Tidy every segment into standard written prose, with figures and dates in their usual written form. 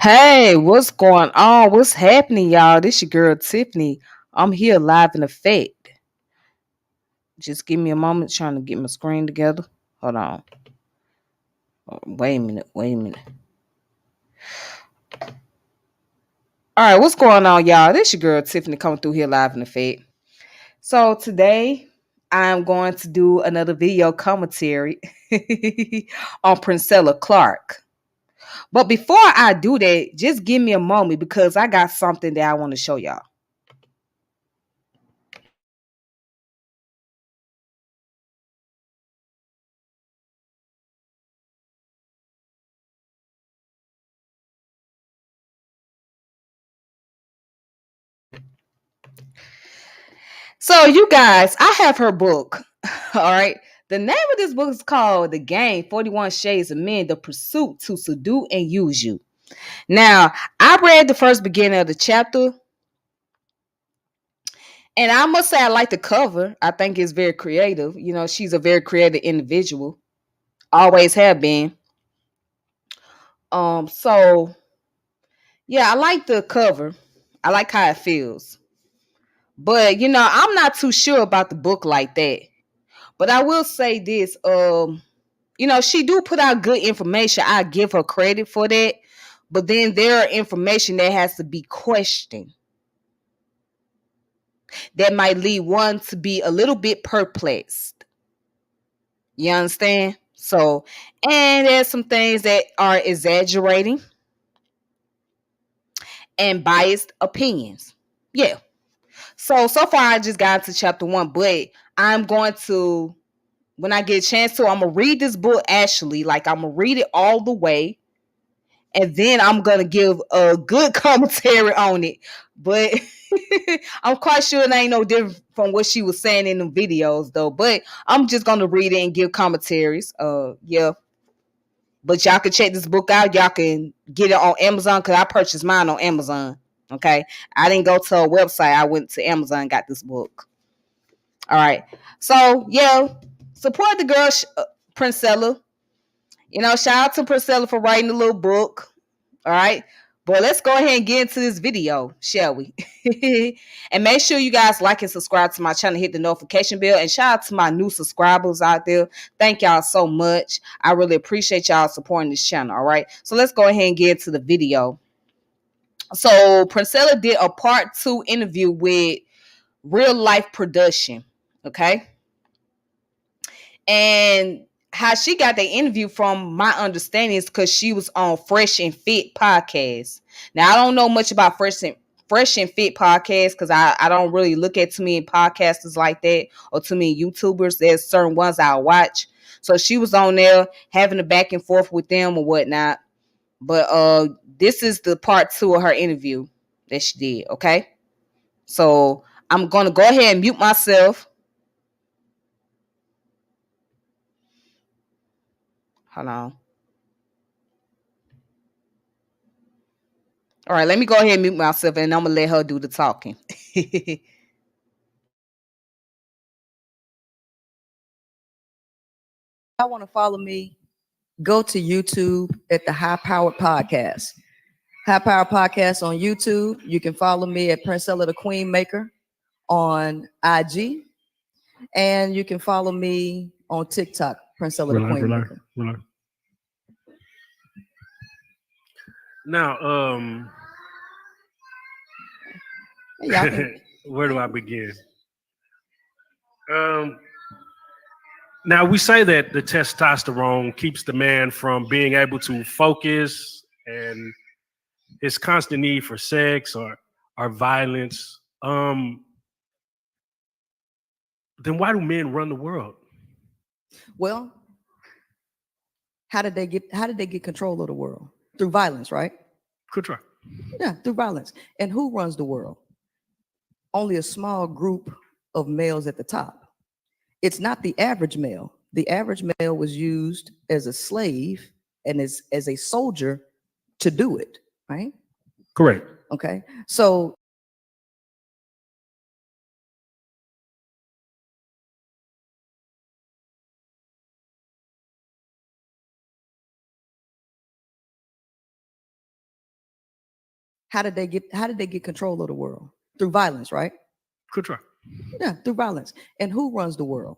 Hey, what's going on? What's happening, y'all? This your girl Tiffany. I'm here live in effect. Just give me a moment trying to get my screen together. Hold on. Wait a minute. Wait a minute. All right, what's going on, y'all? This your girl Tiffany coming through here live in effect. So today I'm going to do another video commentary on Princella Clark. But before I do that, just give me a moment because I got something that I want to show y'all. So, you guys, I have her book. All right. The name of this book is called The Game 41 Shades of Men, The Pursuit to Subdue and Use You. Now, I read the first beginning of the chapter, and I must say I like the cover. I think it's very creative. You know, she's a very creative individual. Always have been. So yeah, I like the cover. I like how it feels. But I'm not too sure about the book like that. But I will say this, she do put out good information. I give her credit for that. But then there are information that has to be questioned that might lead one to be a little bit perplexed. You understand? So, and there's some things that are exaggerating and biased opinions. Yeah. So far I just got to chapter 1, but I'm going to, when I get a chance to, I'm gonna read this book actually. Like, I'm gonna read it all the way, and then I'm gonna give a good commentary on it. But I'm quite sure it ain't no different from what she was saying in the videos, though. But I'm just gonna read it and give commentaries. Yeah. But y'all can check this book out. Y'all can get it on Amazon because I purchased mine on Amazon. Okay, I didn't go to a website. I went to Amazon and got this book. All right. So yeah, support the girl, Princella. Shout out to Princella for writing the little book. All right. But let's go ahead and get into this video, shall we? And make sure you guys like and subscribe to my channel, hit the notification bell, and shout out to my new subscribers out there. Thank y'all so much. I really appreciate y'all supporting this channel. All right. So let's go ahead and get into the video. So Princella did a part 2 interview with Real Life Production. Okay. And how she got the interview, from my understanding, is because she was on Fresh and Fit podcast. Now, I don't know much about Fresh and Fit podcast because I don't really look at too many podcasters like that or too many YouTubers. There's certain ones I watch. So she was on there having a back and forth with them or whatnot. But this is the part 2 of her interview that she did. Okay. So I'm gonna go ahead and mute myself. Hold on. All right, let me go ahead and mute myself, and I'm gonna let her do the talking. I want to follow me, go to YouTube at the High Powered Podcast. High Powered Podcast on YouTube. You can follow me at Princella the Queen Maker on IG. And you can follow me on TikTok, Princella the Queen Maker. Now, where do I begin? Now, we say that the testosterone keeps the man from being able to focus, and his constant need for sex or violence. Then why do men run the world? Well, how did they get control of the world? Through violence, right? Control. Yeah, through violence. And who runs the world? Only a small group of males at the top. It's not the average male. The average male was used as a slave and as a soldier to do it, right? Correct. Okay. So How did they get control of the world? Through violence, right? Control. Yeah, through violence. And who runs the world?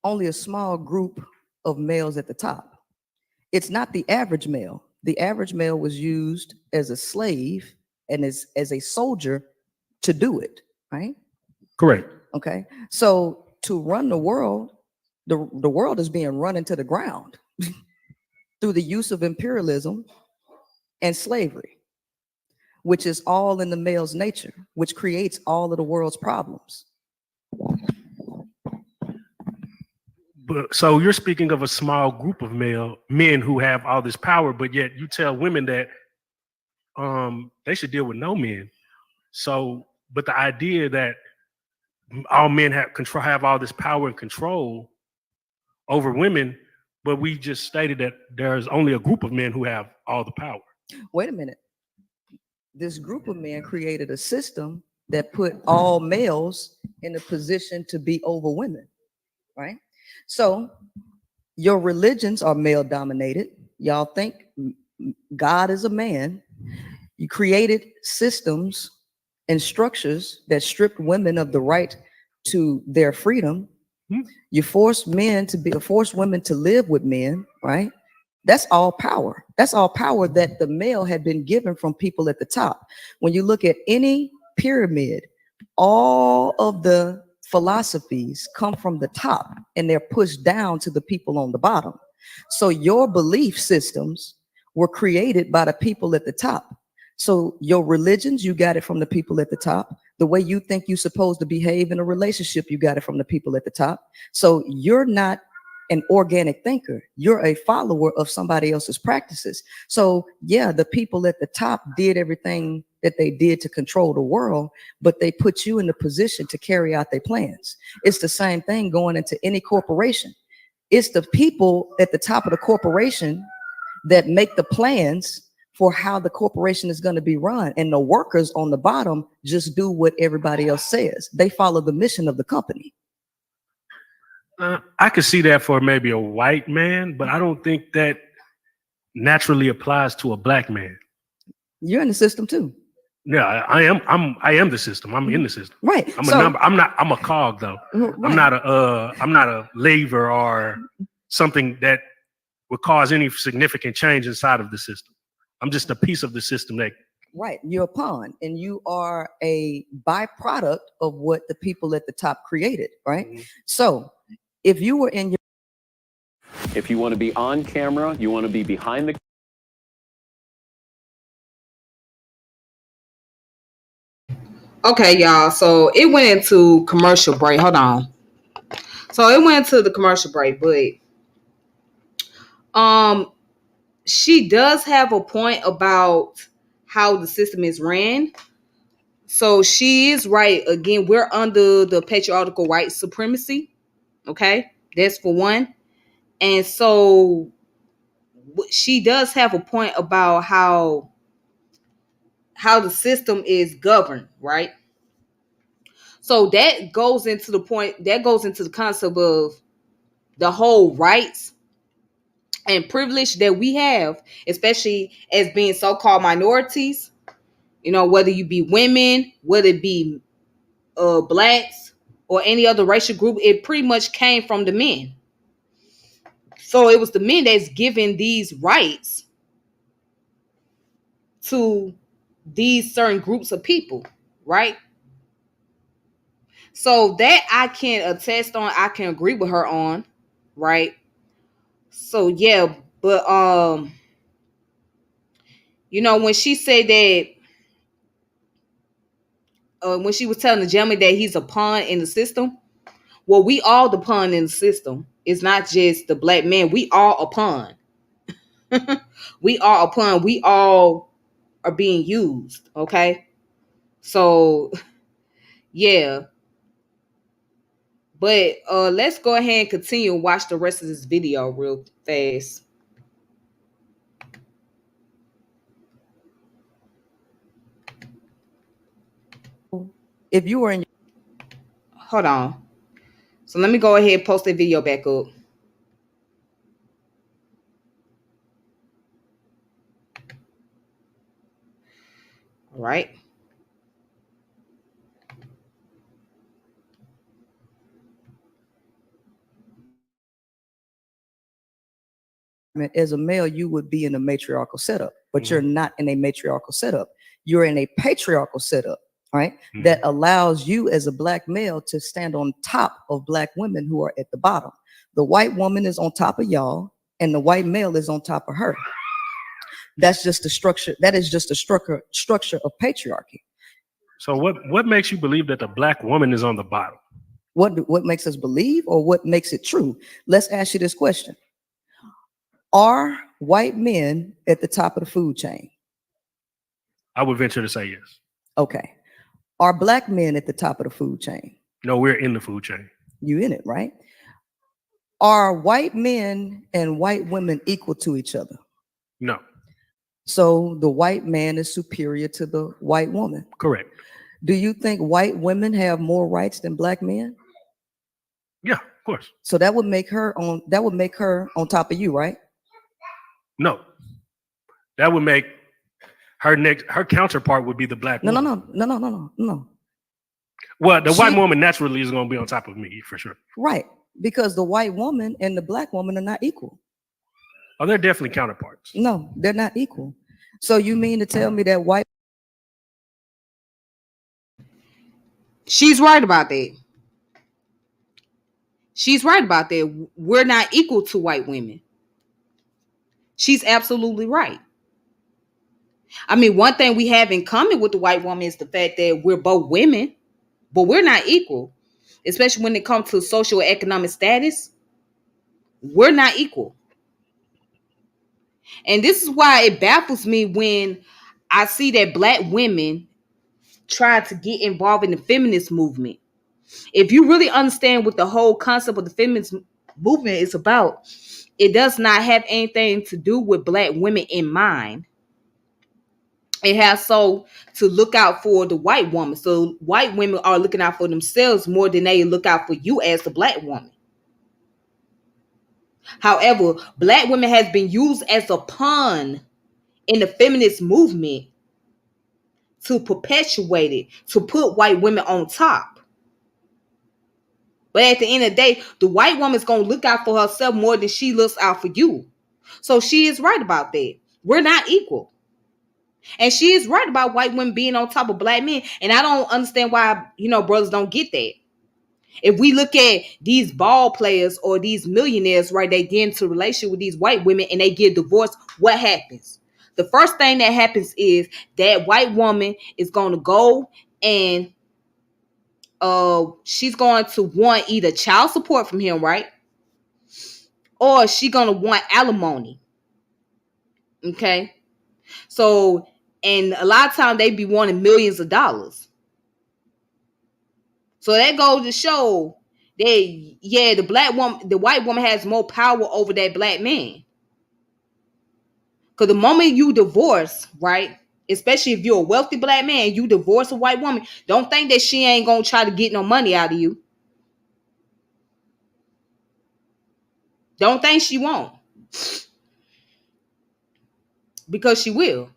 Only a small group of males at the top. It's not the average male. The average male was used as a slave and as a soldier to do it, right? Correct. Okay. So to run the world, the world is being run into the ground through the use of imperialism and slavery, which is all in the male's nature, which creates all of the world's problems. But so you're speaking of a small group of men who have all this power, but yet you tell women that they should deal with no men. So, but the idea that all men have all this power and control over women, but we just stated that there's only a group of men who have all the power. Wait a minute. This group of men created a system that put all males in a position to be over women, right? So your religions are male dominated. Y'all think God is a man. You created systems and structures that stripped women of the right to their freedom. You forced women to live with men, right? That's all power. That's all power that the male had been given from people at the top. When you look at any pyramid, all of the philosophies come from the top and they're pushed down to the people on the bottom. So your belief systems were created by the people at the top. So your religions, you got it from the people at the top. The way you think you're supposed to behave in a relationship, you got it from the people at the top. So you're not an organic thinker. You're a follower of somebody else's practices. So yeah, the people at the top did everything that they did to control the world, but they put you in the position to carry out their plans. It's the same thing going into any corporation. It's the people at the top of the corporation that make the plans for how the corporation is going to be run. And the workers on the bottom just do what everybody else says. They follow the mission of the company. I could see that for maybe a white man, but I don't think that naturally applies to a black man. You're in the system too. Yeah, I am the system. I'm in the system. Right. I'm a number. I'm a cog though. Right. I'm not a lever or something that would cause any significant change inside of the system. I'm just a piece of the system that. Right. You're a pawn and you are a byproduct of what the people at the top created. Right. Mm-hmm. So if you were in your. If you want to be on camera, you want to be behind the. Okay, y'all. So it went into commercial break. Hold on. So it went into the commercial break, but she does have a point about how the system is ran. So she is right. Again, we're under the patriarchal white supremacy. Okay, that's for one. And so she does have a point about how the system is governed, right? So that goes into the point, that goes into the concept of the whole rights and privilege that we have, especially as being so-called minorities, you know, whether you be women, whether it be blacks or any other racial group, it pretty much came from the men. So it was the men that's giving these rights to these certain groups of people, right? So that I can attest on, I can agree with her on, right? So yeah, but you know, when she said that, when she was telling the gentleman that he's a pawn in the system, well, we all the pawn in the system. It's not just the black man. We all a pawn. We are a pawn. We all are being used. Okay, so yeah. But let's go ahead and continue and watch the rest of this video real fast. If you were in. Hold on. So let me go ahead and post the video back up. Right? As a male, you would be in a matriarchal setup, but you're not in a matriarchal setup. You're in a patriarchal setup, right? That allows you as a black male to stand on top of black women who are at the bottom. The white woman is on top of y'all, and the white male is on top of her. That's just the structure. That is just the structure of patriarchy. So what makes you believe that the black woman is on the bottom? What makes us believe, or what makes it true? Let's ask you this question. Are white men at the top of the food chain? I would venture to say yes. Okay. Are black men at the top of the food chain? No, we're in the food chain. You in it, right? Are white men and white women equal to each other? No. So the white man is superior to the white woman. Correct. Do you think white women have more rights than black men? Yeah, of course. So that would make her on top of you, right? No. That would make her counterpart would be the black woman. No. Well, the white woman naturally is going to be on top of me for sure. Right, because the white woman and the black woman are not equal. Oh, they're definitely counterparts. No, they're not equal. So you mean to tell me that white? She's right about that. She's right about that. We're not equal to white women. She's absolutely right. I mean, one thing we have in common with the white woman is the fact that we're both women, but we're not equal, especially when it comes to social and economic status. We're not equal. And this is why it baffles me when I see that black women try to get involved in the feminist movement. If you really understand what the whole concept of the feminist movement is about, it does not have anything to do with black women in mind. It has to look out for the white woman. So white women are looking out for themselves more than they look out for you as the black woman. However, black women has been used as a pawn in the feminist movement to perpetuate it, to put white women on top. But at the end of the day, the white woman's going to look out for herself more than she looks out for you. So she is right about that. We're not equal. And she is right about white women being on top of black men. And I don't understand why, brothers don't get that. If we look at these ball players or these millionaires, right, they get into a relationship with these white women and they get divorced, what happens? The first thing that happens is that white woman is going to go and she's going to want either child support from him, right? Or she's going to want alimony. Okay? So, and a lot of times they be wanting millions of dollars. So that goes to show that, yeah, the white woman has more power over that black man. Because the moment you divorce, right, especially if you're a wealthy black man, you divorce a white woman, don't think that she ain't going to try to get no money out of you. Don't think she won't. Because she will.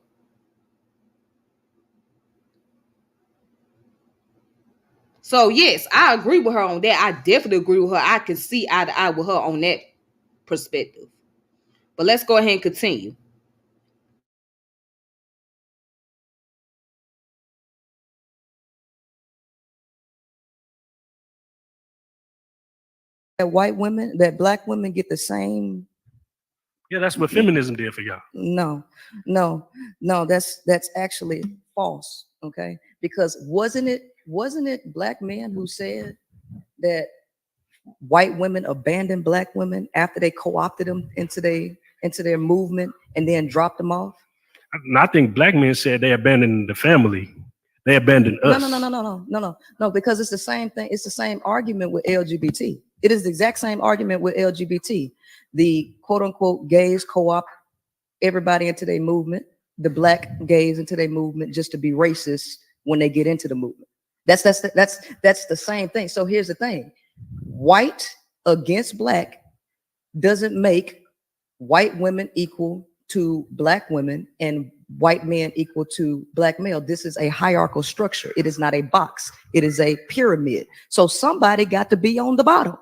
So, yes, I agree with her on that. I definitely agree with her. I can see eye to eye with her on that perspective. But let's go ahead and continue. That black women get the same. Yeah, that's what feminism did for y'all. No, that's actually false. Okay, because wasn't it black men who said that white women abandoned black women after they co-opted them into their movement and then dropped them off? I think black men said they abandoned the family. They abandoned us. No, because it's the same thing. It's the same argument with LGBT. It is the exact same argument with LGBT. The quote unquote gays co-opt everybody into their movement, the black gays into their movement just to be racist when they get into the movement. That's the same thing. So here's the thing. White against black doesn't make white women equal to black women, and white men equal to black male. This is a hierarchical structure. It is not a box. It is a pyramid. So somebody got to be on the bottom.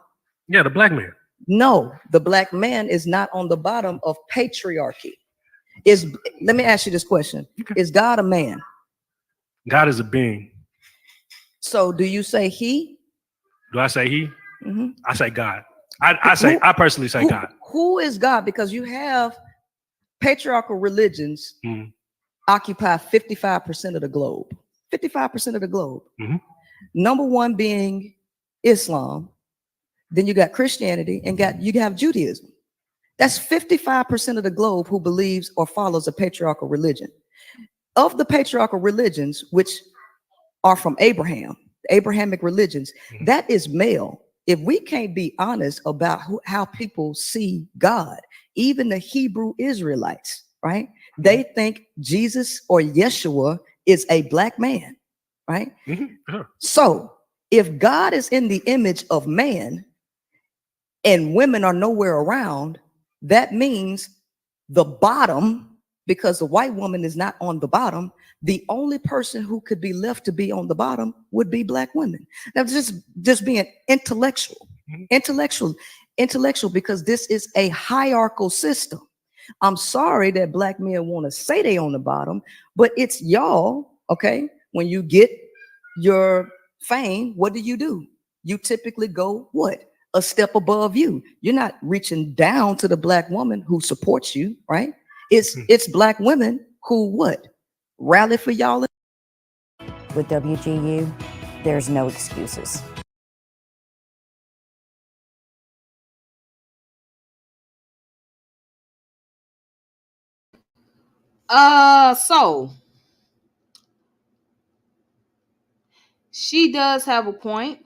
Yeah, the black man. No, the black man is not on the bottom of patriarchy. Let me ask you this question. Okay. Is God a man? God is a being. So do you say he? Do I say he? Mm-hmm. I say God. I personally say God. Who is God? Because you have patriarchal religions occupy 55% of the globe. 55% of the globe. Mm-hmm. Number one being Islam. Then you got Christianity and you have Judaism. That's 55% of the globe who believes or follows a patriarchal religion. Of the patriarchal religions, which are from Abraham, the Abrahamic religions, that is male. If we can't be honest about how people see God, even the Hebrew Israelites, right? They think Jesus or Yeshua is a black man, right? Sure. So if God is in the image of man and women are nowhere around, that means the bottom, because the white woman is not on the bottom, the only person who could be left to be on the bottom would be black women. Now, just being intellectual, because this is a hierarchical system. I'm sorry that black men want to say they on the bottom, but it's y'all, okay? When you get your fame, what do? You typically go what? A step above you. You're not reaching down to the black woman who supports you, right? It's black women who what? Rally for y'all. With WGU, there's no excuses. So she does have a point,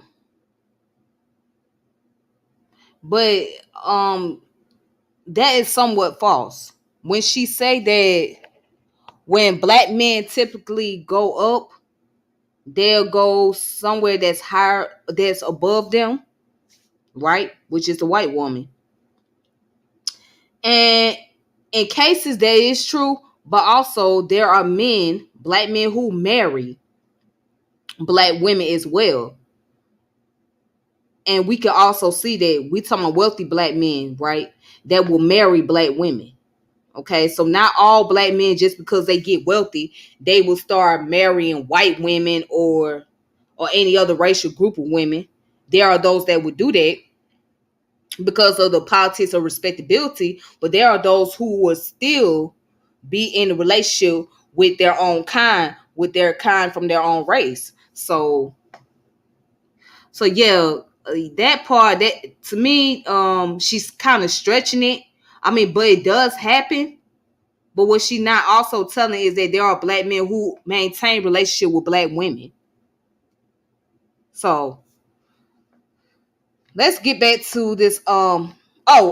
but that is somewhat false when she say that when black men typically go up, they'll go somewhere that's higher, that's above them, right? Which is the white woman. And in cases that is true, but also there are men, black men, who marry black women as well. And we can also see that we talking about wealthy black men, right? That will marry black women. Okay, so not all black men, just because they get wealthy, they will start marrying white women or any other racial group of women. There are those that would do that because of the politics of respectability, but there are those who will still be in a relationship with their own kind, with their kind from their own race. So yeah, that part, that to me, she's kind of stretching it. I mean, but it does happen. But what she not also telling is that there are black men who maintain relationship with black women. So let's get back to this. Oh,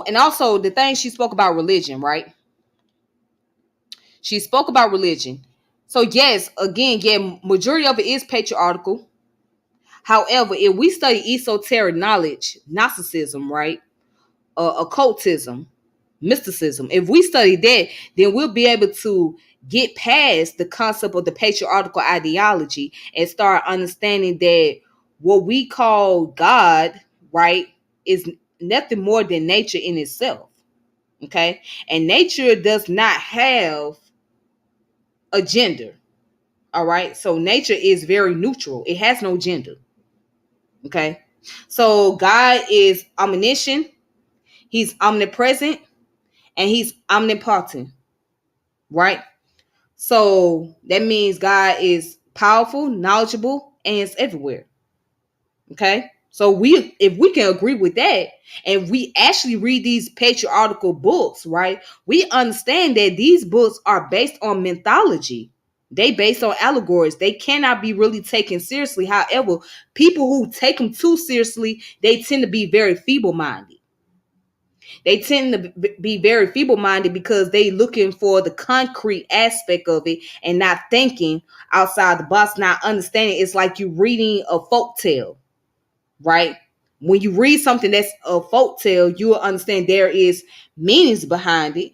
and also the thing she spoke about religion, right? She spoke about religion. So yes, again, yeah, majority of it is patriarchal. However, if we study esoteric knowledge, Gnosticism, right, occultism, mysticism, if we study that, then we'll be able to get past the concept of the patriarchal ideology and start understanding that what we call God, right, is nothing more than nature in itself. Okay, and nature does not have a gender. All right, so nature is very neutral, it has no gender. Okay, so God is omniscient, he's omnipresent, and he's omnipotent, right? So that means God is powerful, knowledgeable, and is everywhere. Okay, so if we can agree with that, and we actually read these patriarchal books, right, we understand that these books are based on mythology. They based on allegories. They cannot be really taken seriously. However, people who take them too seriously, they tend to be very feeble-minded. They tend to be very feeble-minded because they looking for the concrete aspect of it and not thinking outside the box, not understanding. It's like you reading a folk tale, right? When you read something that's a folk tale, you will understand there is meanings behind it,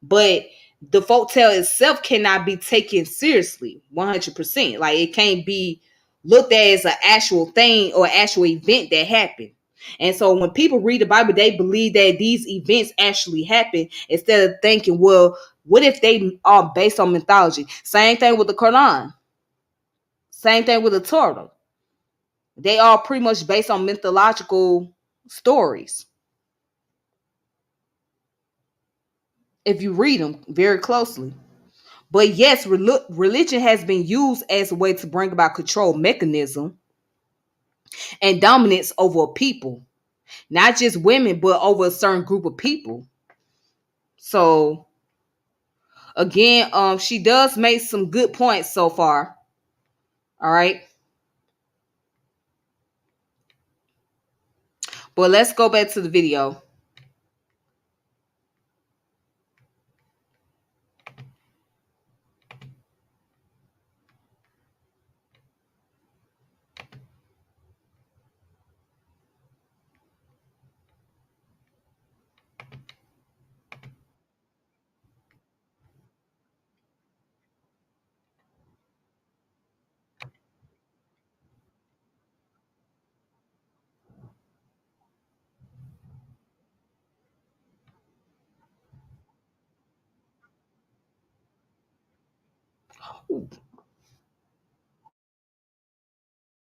but the folktale itself cannot be taken seriously 100%. Like, it can't be looked at as an actual thing or actual event that happened. And so when people read the Bible, they believe that these events actually happen instead of thinking, well, what if they are based on mythology? Same thing with the Quran. Same thing with the Torah. They are pretty much based on mythological stories. If you read them very closely. But yes, religion has been used as a way to bring about control mechanism and dominance over a people. Not just women, but over a certain group of people. So again, she does make some good points so far. All right. But let's go back to the video.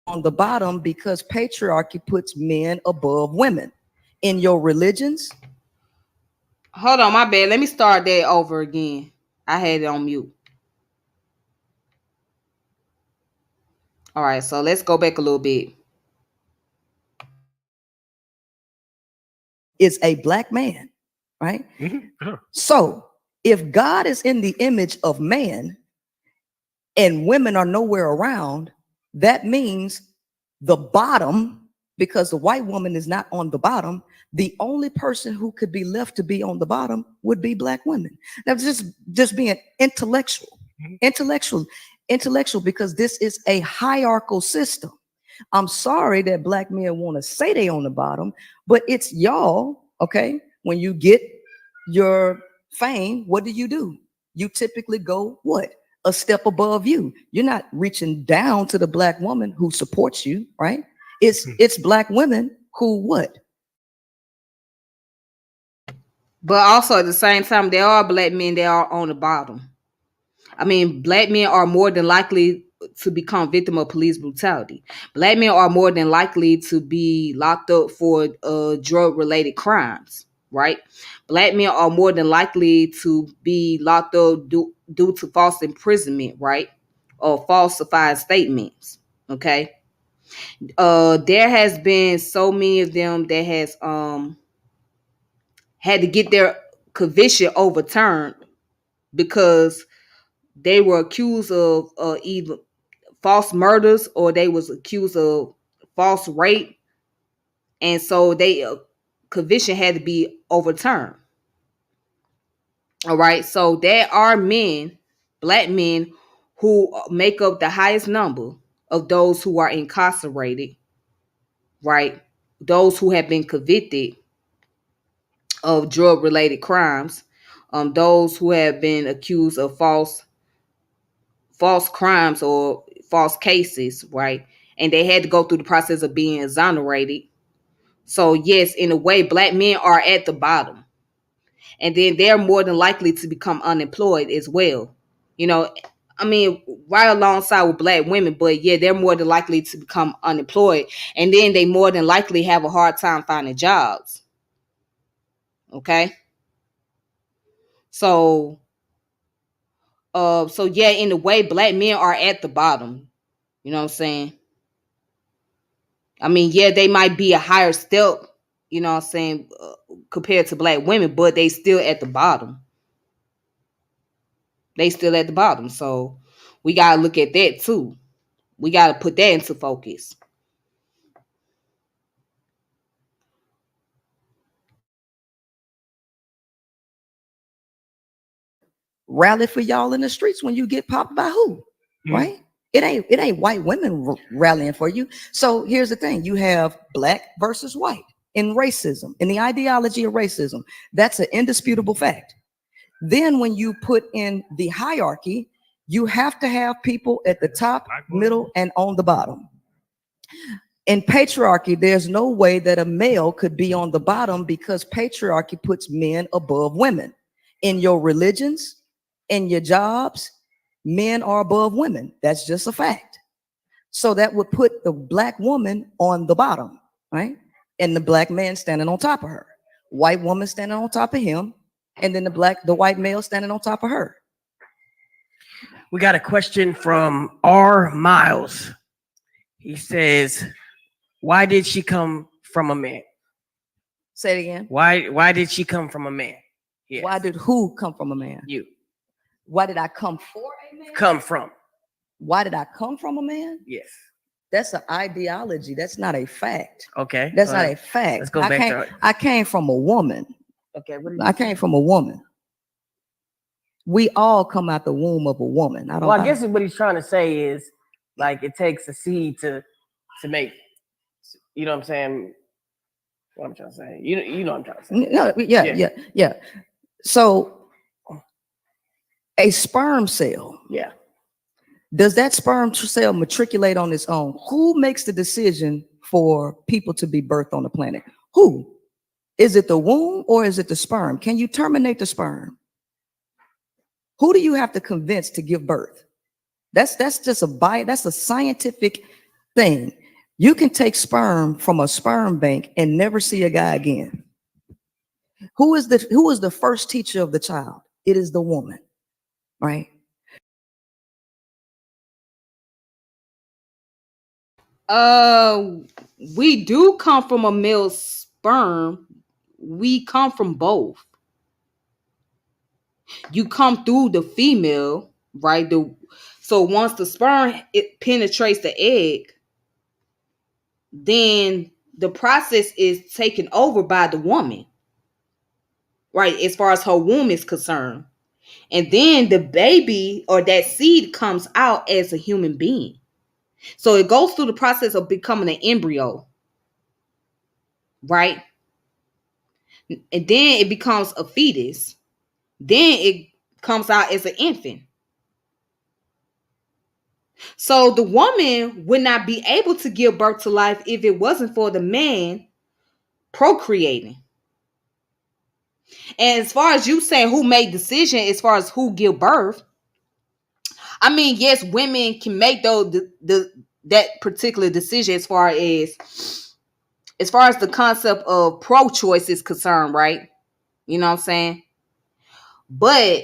On the bottom because patriarchy puts men above women. In your religions, Hold on, my bad. Let me start that over again. I had it on mute. All right, so let's go back a little bit. is a black man, right? Mm-hmm. So if God is in the image of man and women are nowhere around, that means the bottom, because the white woman is not on the bottom, the only person who could be left to be on the bottom would be black women. Now, just being intellectual, because this is a hierarchical system. I'm sorry that black men want to say they on the bottom, but it's y'all, okay? When you get your fame, what do? You typically go what? A step above you. You're not reaching down to the black woman who supports you, right? It's black women who what? But also at the same time, there are black men that are on the bottom. I mean, black men are more than likely to become victim of police brutality. Black men are more than likely to be locked up for drug-related crimes, right? Black men are more than likely to be locked up due to false imprisonment, right? Or falsified statements, okay? There has been so many of them that has had to get their conviction overturned because they were accused of either false murders or they was accused of false rape, and so they conviction had to be overturned. All right, so there are men, black men, who make up the highest number of those who are incarcerated, right? Those who have been convicted of drug-related crimes, those who have been accused of false crimes or false cases, right? And they had to go through the process of being exonerated. So yes, in a way, black men are at the bottom. And then they're more than likely to become unemployed as well. You know, I mean, right alongside with black women, but yeah, they're more than likely to become unemployed. And then they more than likely have a hard time finding jobs. Okay. So yeah, in a way, black men are at the bottom. You know what I'm saying? I mean, yeah, they might be a higher step, you know what I'm saying, compared to black women, but they still at the bottom. They still at the bottom. So we got to look at that too. We got to put that into focus. Rally for y'all in the streets when you get popped by who? Right? It ain't white women rallying for you. So here's the thing. You have black versus white in racism, in the ideology of racism. That's an indisputable fact. Then when you put in the hierarchy, you have to have people at the top, middle, and on the bottom. In patriarchy, there's no way that a male could be on the bottom because patriarchy puts men above women. In your religions, in your jobs, men are above women. That's just a fact. So that would put the black woman on the bottom, right? And the black man standing on top of her. White woman standing on top of him, and then the white male standing on top of her. We got a question from R. Miles. He says, why did she come from a man? Say it again. Why did she come from a man? Yes. Why did who come from a man? You. Why did I come for a man? Come from. Why did I come from a man? Yes. That's an ideology. That's not a fact. Okay. That's not a fact. Let's go back to it. I came from a woman. Okay. I came from a woman. We all come out the womb of a woman. I guess what he's trying to say is, like, it takes a seed to make. You know what I'm saying? What I'm trying to say. You know what I'm trying to say. No, yeah. So a sperm cell. Yeah. Does that sperm cell matriculate on its own? Who makes the decision for people to be birthed on the planet? Who? Is it the womb or is it the sperm? Can you terminate the sperm? Who do you have to convince to give birth? That's just that's a scientific thing. You can take sperm from a sperm bank and never see a guy again. Who is the first teacher of the child? It is the woman, right? We do come from a male sperm. We come from both. You come through the female, right? So once the sperm it penetrates the egg, then the process is taken over by the woman, right? As far as her womb is concerned. And then the baby or that seed comes out as a human being. So it goes through the process of becoming an embryo, right? And then it becomes a fetus. Then it comes out as an infant. So the woman would not be able to give birth to life if it wasn't for the man procreating. And as far as you saying who made decision as far as who give birth, I mean, yes, women can make that particular decision as far as the concept of pro-choice is concerned, right? You know what I'm saying? But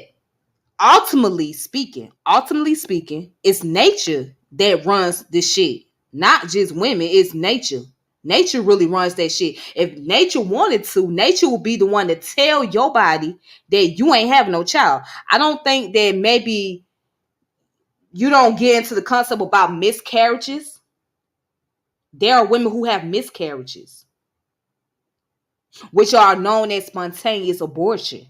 ultimately speaking, it's nature that runs this shit. Not just women, it's nature. Nature really runs that shit. If nature wanted to, nature will be the one to tell your body that you ain't having no child. I don't think that maybe you don't get into the concept about miscarriages. There are women who have miscarriages, which are known as spontaneous abortion.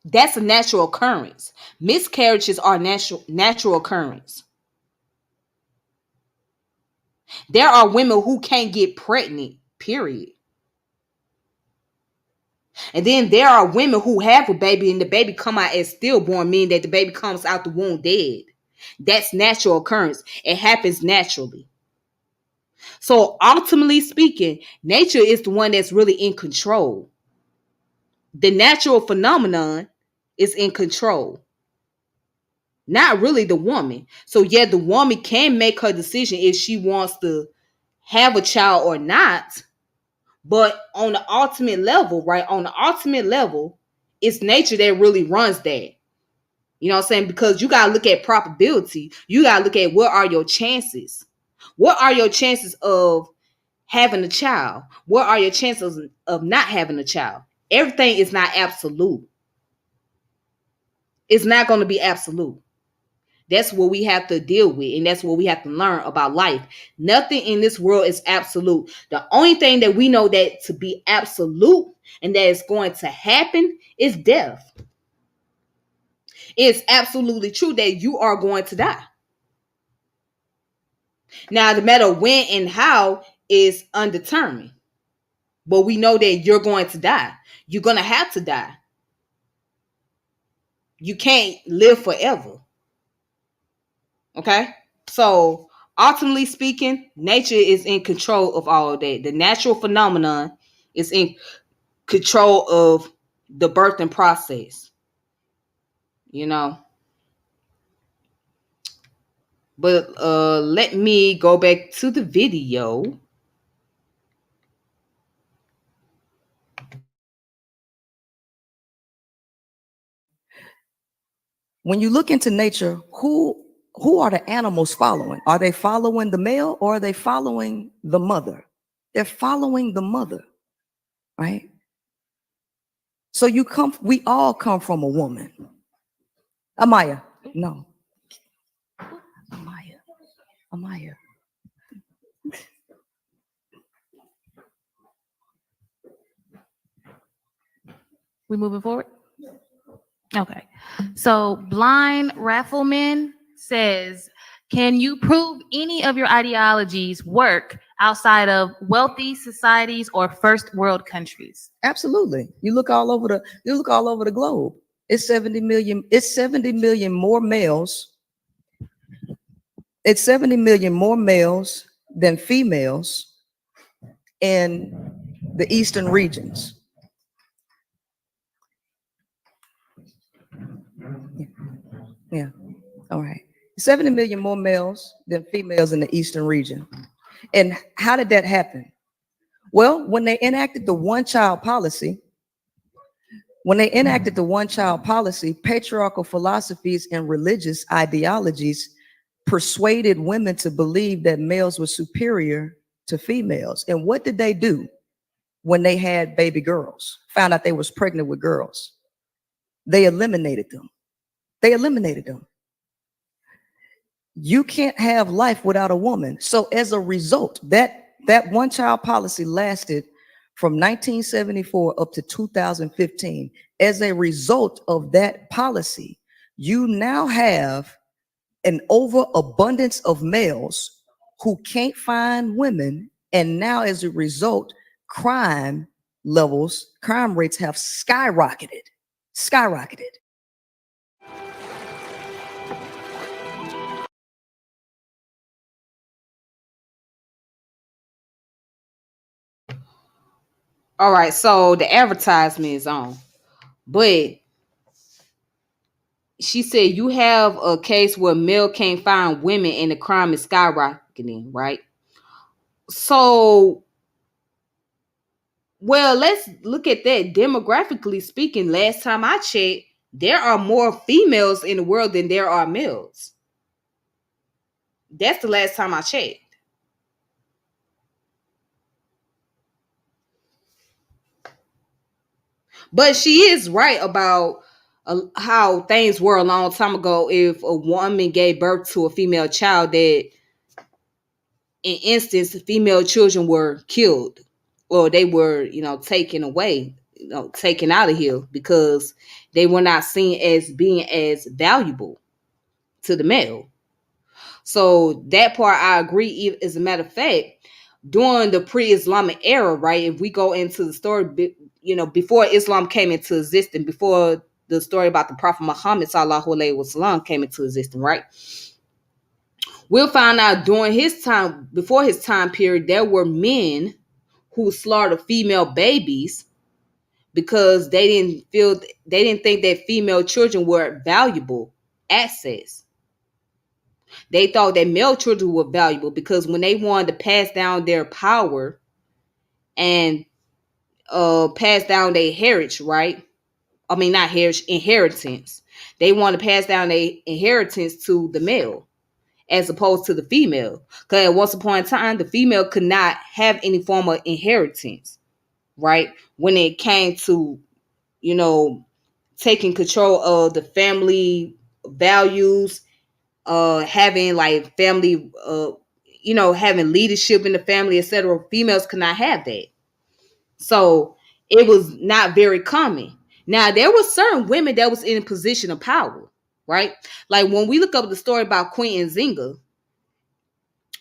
That's a natural occurrence. Miscarriages are natural occurrence. There are women who can't get pregnant, period. And then there are women who have a baby and the baby come out as stillborn, meaning that the baby comes out the womb dead. That's natural occurrence. It happens naturally. So ultimately speaking, nature is the one that's really in control. The natural phenomenon is in control. Not really the woman. So yeah, the woman can make her decision if she wants to have a child or not. But on the ultimate level, right? On the ultimate level, it's nature that really runs that. You know what I'm saying? Because you got to look at probability. You got to look at what are your chances. What are your chances of having a child? What are your chances of not having a child? Everything is not absolute. It's not going to be absolute. That's what we have to deal with, and that's what we have to learn about life. Nothing in this world is absolute. The only thing that we know that to be absolute and that is going to happen is death. It's absolutely true that you are going to die. Now, the matter when and how is undetermined. but we know that you're going to die. You're going to have to die. You can't live forever. Okay? So, ultimately speaking, nature is in control of all of that. The natural phenomenon is in control of the birthing process. You know? But let me go back to the video. When you look into nature, who are the animals following? Are they following the male or are they following the mother? They're following the mother, right? So we all come from a woman. Amaya, no. Amaya. We moving forward? Okay. So Blind Raffleman says, can you prove any of your ideologies work outside of wealthy societies or first world countries? Absolutely. You look all over the globe. It's 70 million. It's 70 million more males. It's 70 million more males than females in the eastern regions. Yeah. All right. 70 million more males than females in the eastern region. And how did that happen? Well, when they enacted the one-child policy, patriarchal philosophies and religious ideologies persuaded women to believe that males were superior to females. And what did they do when they had baby girls, found out they was pregnant with girls? They eliminated them. You can't have life without a woman. So as a result, that one-child policy lasted from 1974 up to 2015. As a result of that policy, you now have an overabundance of males who can't find women. And now as a result, crime rates have skyrocketed. All right, so the advertisement is on. But she said you have a case where male can't find women and the crime is skyrocketing, right? So, well, let's look at that. Demographically speaking, last time I checked, there are more females in the world than there are males. That's the last time I checked. But she is right about how things were a long time ago. If a woman gave birth to a female child, that in instance, female children were killed or they were, taken away, taken out of here because they were not seen as being as valuable to the male. So that part I agree. As a matter of fact, during the pre-Islamic era, right? If we go into the story, before Islam came into existence, before the story about the Prophet Muhammad sallallahu alaihi wasallam came into existence, right? We'll find out during his time, before his time period, there were men who slaughtered female babies because they didn't think that female children were valuable assets. They thought that male children were valuable because when they wanted to pass down their power and pass down their heritage, right? I mean, not heritage, inheritance. They want to pass down their inheritance to the male as opposed to the female. Because at once upon a time, the female could not have any form of inheritance, right? When it came to, taking control of the family values, having like family, having leadership in the family, etc. Females could not have that. So it was not very common. Now, there were certain women that was in a position of power, right? Like when we look up the story about Queen Nzinga,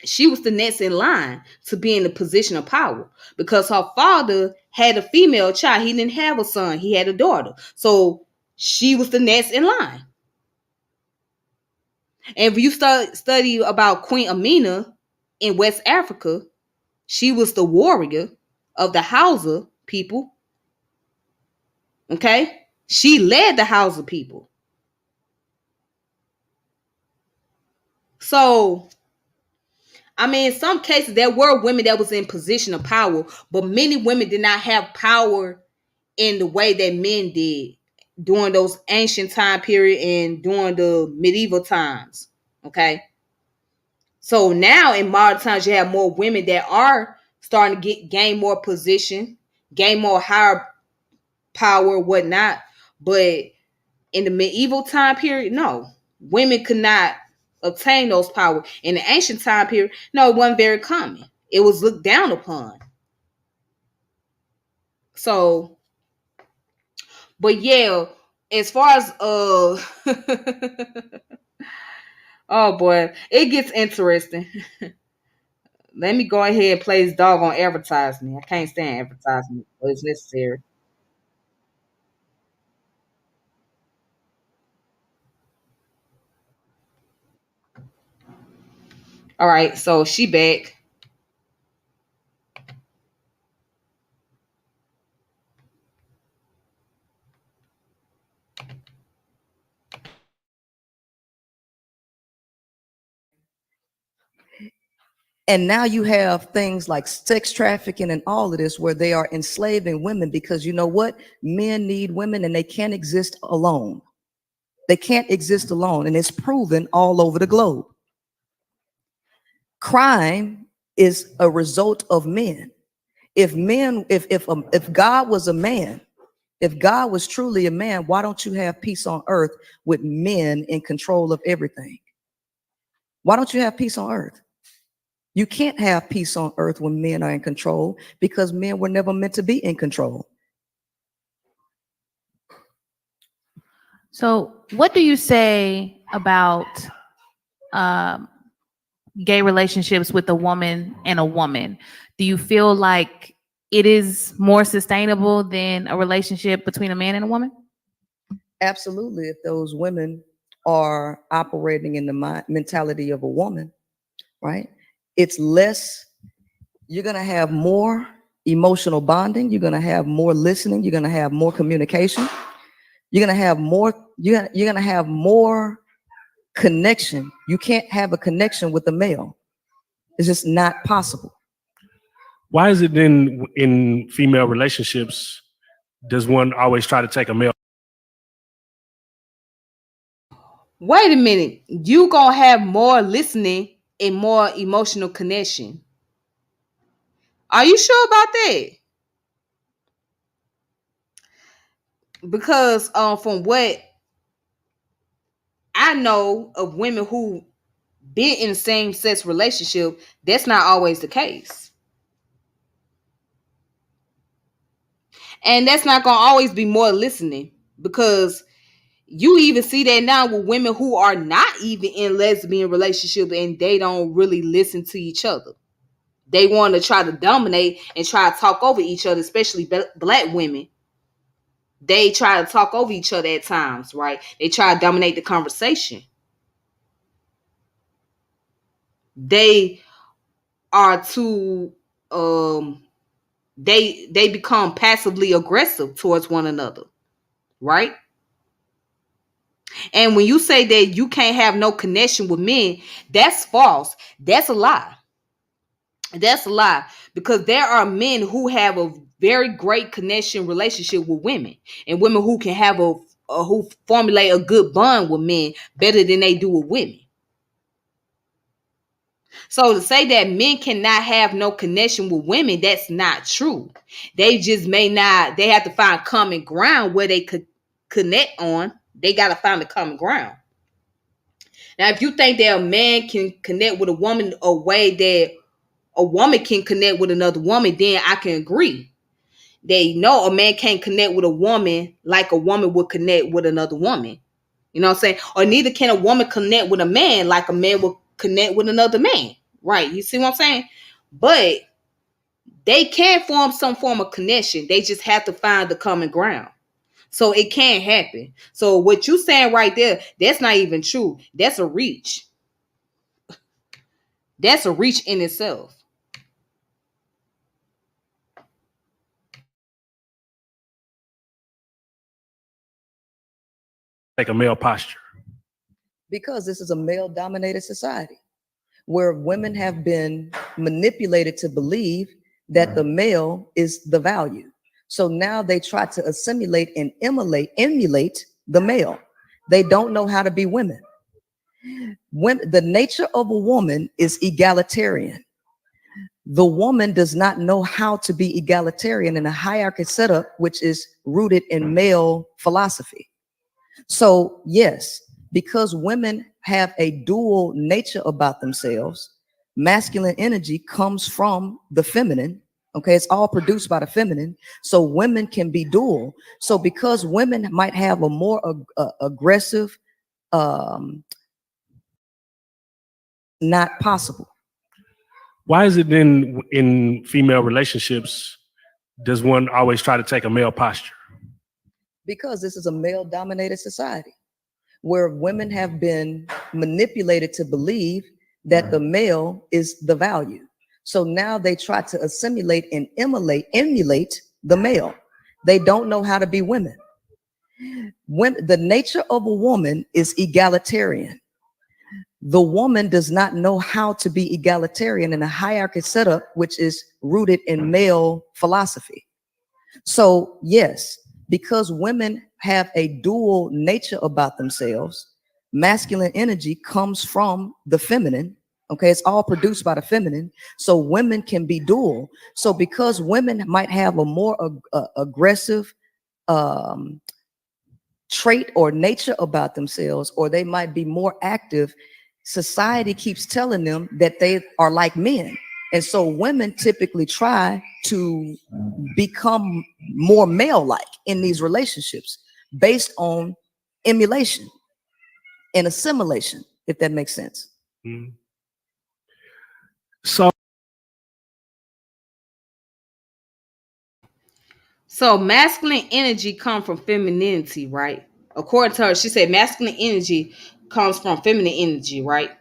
she was the next in line to be in the position of power because her father had a female child. He didn't have a son. He had a daughter. So she was the next in line. And if you study about Queen Amina in West Africa, she was the warrior of the Hausa people. Okay? She led the Hausa people. So, I mean, in some cases, there were women that was in position of power, but many women did not have power in the way that men did during those ancient time period and during the medieval times. Okay? So now in modern times, you have more women that are starting to gain more position, gain more higher power, whatnot. But in the medieval time period, no, women could not obtain those power. In the ancient time period, no, it wasn't very common. It was looked down upon. So, but yeah, as far as oh boy, it gets interesting. Let me go ahead and play this dog on advertisement. I can't stand advertisement, but it's necessary. All right, so she back. And now you have things like sex trafficking and all of this where they are enslaving women because you know what? Men need women and they can't exist alone. They can't exist alone. And it's proven all over the globe. Crime is a result of men. If God was a man, if God was truly a man, why don't you have peace on earth with men in control of everything? Why don't you have peace on earth? You can't have peace on earth when men are in control because men were never meant to be in control. So what do you say about gay relationships with a woman and a woman? Do you feel like it is more sustainable than a relationship between a man and a woman? Absolutely. If those women are operating in the mentality of a woman, right? It's less, you're going to have more emotional bonding. You're going to have more listening. You're going to have more communication. You're going to have more, you're going to have more connection. You can't have a connection with a male. It's just not possible. Why is it then in female relationships, does one always try to take a male? Wait a minute. You gonna have more listening and more emotional connection. Are you sure about that? Because from what I know of women who been in the same sex relationship, that's not always the case. And that's not gonna always be more listening because you even see that now with women who are not even in lesbian relationship and they don't really listen to each other. They want to try to dominate and try to talk over each other, especially black women. They try to talk over each other at times, right? They try to dominate the conversation. They are too they become passively aggressive towards one another, right? And when you say that you can't have no connection with men, that's false. That's a lie. That's a lie because there are men who have a very great connection relationship with women and women who can have who formulate a good bond with men better than they do with women. So to say that men cannot have no connection with women, that's not true. They just may not, they have to find common ground where they could connect on. They got to find the common ground. Now, if you think that a man can connect with a woman a way that a woman can connect with another woman, then I can agree. They know a man can't connect with a woman like a woman would connect with another woman. You know what I'm saying? Or neither can a woman connect with a man like a man would connect with another man. Right. You see what I'm saying? But they can form some form of connection. They just have to find the common ground. So it can happen. So what you saying right there, that's not even true. That's a reach. That's a reach in itself. Take a male posture. Because this is a male-dominated society where women have been manipulated to believe that the male is the value. So now they try to assimilate and emulate the male. They don't know how to be women. When the nature of a woman is egalitarian, the woman does not know how to be egalitarian in a hierarchy setup, which is rooted in male philosophy. So yes, because women have a dual nature about themselves, masculine energy comes from the feminine. Okay, it's all produced by the feminine. So women can be dual. So because women might have a more aggressive, not possible. Why is it then in female relationships, does one always try to take a male posture? Because this is a male-dominated society where women have been manipulated to believe that the male is the value. So now they try to assimilate and emulate the male. They don't know how to be women. When the nature of a woman is egalitarian, the woman does not know how to be egalitarian in a hierarchy setup, which is rooted in male philosophy. So yes, because women have a dual nature about themselves, masculine energy comes from the feminine. Okay, it's all produced by the feminine. So women can be dual. So because women might have a more aggressive trait or nature about themselves, or they might be more active, society keeps telling them that they are like men. And so women typically try to become more male-like in these relationships based on emulation and assimilation, if that makes sense. Mm-hmm. So masculine energy comes from femininity, right? According to her, she said masculine energy comes from feminine energy, right?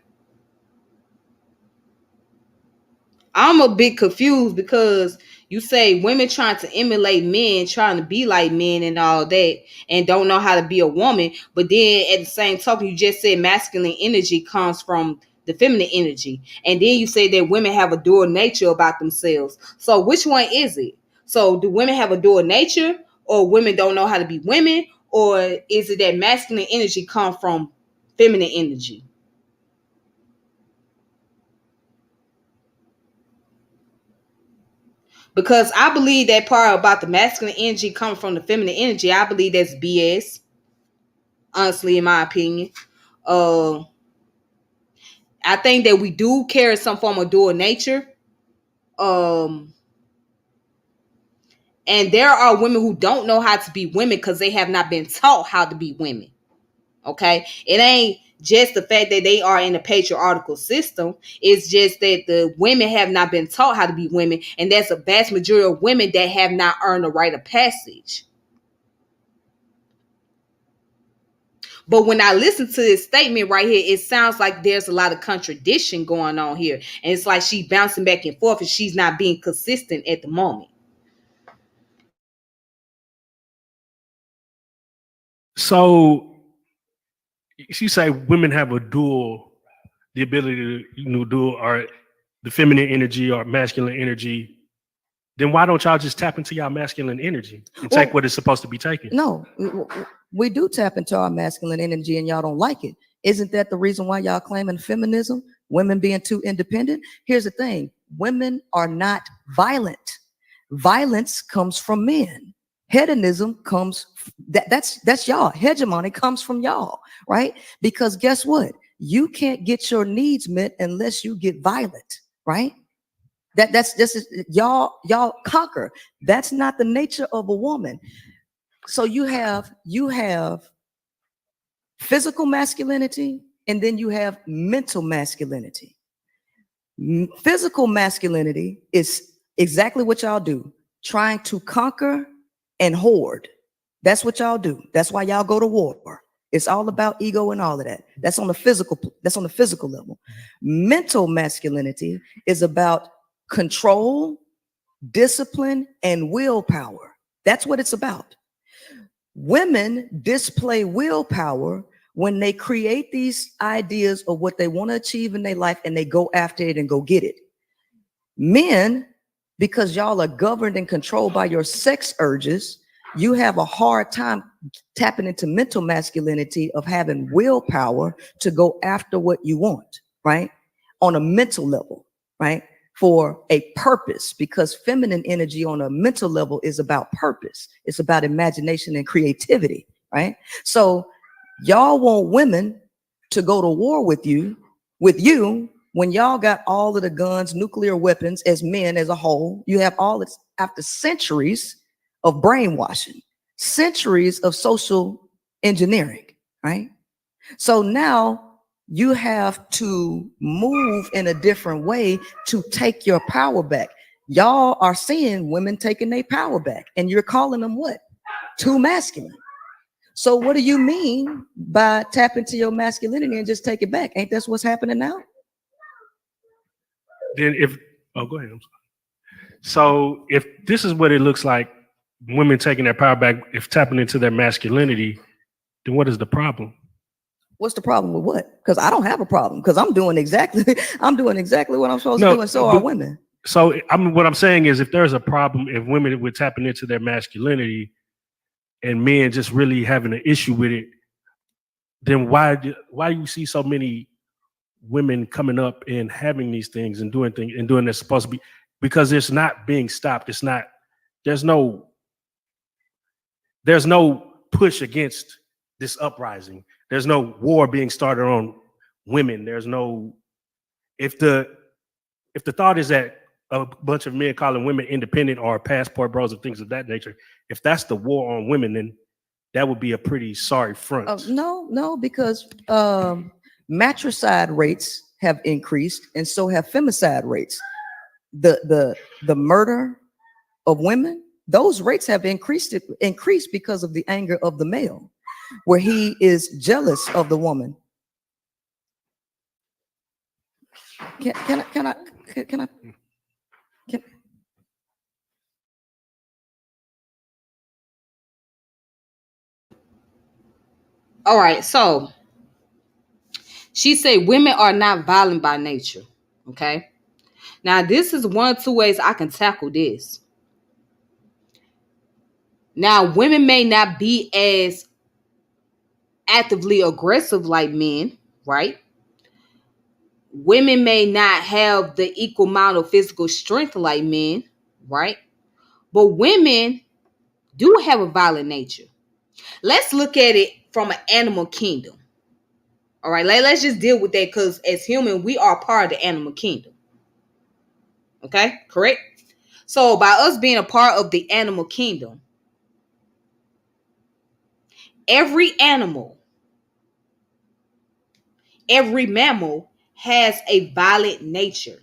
I'm a bit confused because you say women trying to emulate men, trying to be like men and all that, and don't know how to be a woman. But then at the same token, you just said masculine energy comes from the feminine energy. And then you say that women have a dual nature about themselves. So which one is it? So do women have a dual nature, or women don't know how to be women? Or is it that masculine energy comes from feminine energy? Because I believe that part about the masculine energy coming from the feminine energy, I believe that's BS. Honestly, in my opinion. I think that we do carry some form of dual nature. And there are women who don't know how to be women because they have not been taught how to be women. Okay? It ain't just the fact that they are in a patriarchal system. It's just that the women have not been taught how to be women. And that's a vast majority of women that have not earned the rite of passage. But when I listen to this statement right here, it sounds like there's a lot of contradiction going on here. And it's like she's bouncing back and forth and she's not being consistent at the moment. So you say women have the ability to dual, or the feminine energy or masculine energy. Then why don't y'all just tap into y'all masculine energy and take what it's supposed to be taken? No, we do tap into our masculine energy and y'all don't like it. Isn't that the reason why y'all claiming feminism? Women being too independent? Here's the thing. Women are not violent. Violence comes from men. Hedonism comes, that's y'all. Hegemony comes from y'all, right? Because guess what? You can't get your needs met unless you get violent, right? That's y'all conquer. That's not the nature of a woman. So you have physical masculinity and then you have mental masculinity. Physical masculinity is exactly what y'all do, trying to conquer and hoard. That's what y'all do. That's why y'all go to war. It's all about ego and all of that. That's on the physical level. Mental masculinity is about control, discipline, and willpower. That's what it's about. Women display willpower when they create these ideas of what they want to achieve in their life and they go after it and go get it. Men, because y'all are governed and controlled by your sex urges, you have a hard time tapping into mental masculinity of having willpower to go after what you want, right? On a mental level, right? For a purpose, because feminine energy on a mental level is about purpose. It's about imagination and creativity, right? So y'all want women to go to war with you when y'all got all of the guns, nuclear weapons as men as a whole. You have all this after centuries of brainwashing, centuries of social engineering, right? So now you have to move in a different way to take your power back. Y'all are seeing women taking their power back, and you're calling them what? Too masculine. So what do you mean by tap into your masculinity and just take it back? Ain't that what's happening now? Then go ahead. I'm sorry. So if this is what it looks like, women taking their power back, if tapping into their masculinity, then what is the problem? What's the problem with what? Because I don't have a problem, because I'm doing exactly what I'm supposed to do, and so are women. So what I'm saying is, if there's a problem, if women were tapping into their masculinity and men just really having an issue with it, then why do you see so many women coming up and having these things and doing that's supposed to be? Because it's not being stopped. It's not. There's no push against this uprising. There's no war being started on women. There's no, if the thought is that a bunch of men calling women independent or passport bros and things of that nature, if that's the war on women, then that would be a pretty sorry front. No, because matricide rates have increased, and so have femicide rates. The murder of women, those rates have increased because of the anger of the male, where he is jealous of the woman. Can I? All right, so she said women are not violent by nature. Okay. Now, this is one of two ways I can tackle this. Now, women may not be as actively aggressive like men, right? Women may not have the equal amount of physical strength like men, right? But women do have a violent nature. Let's look at it from an animal kingdom. All right, let's just deal with that, because as human, we are part of the animal kingdom. Okay, correct? So by us being a part of the animal kingdom, every animal, every mammal has a violent nature.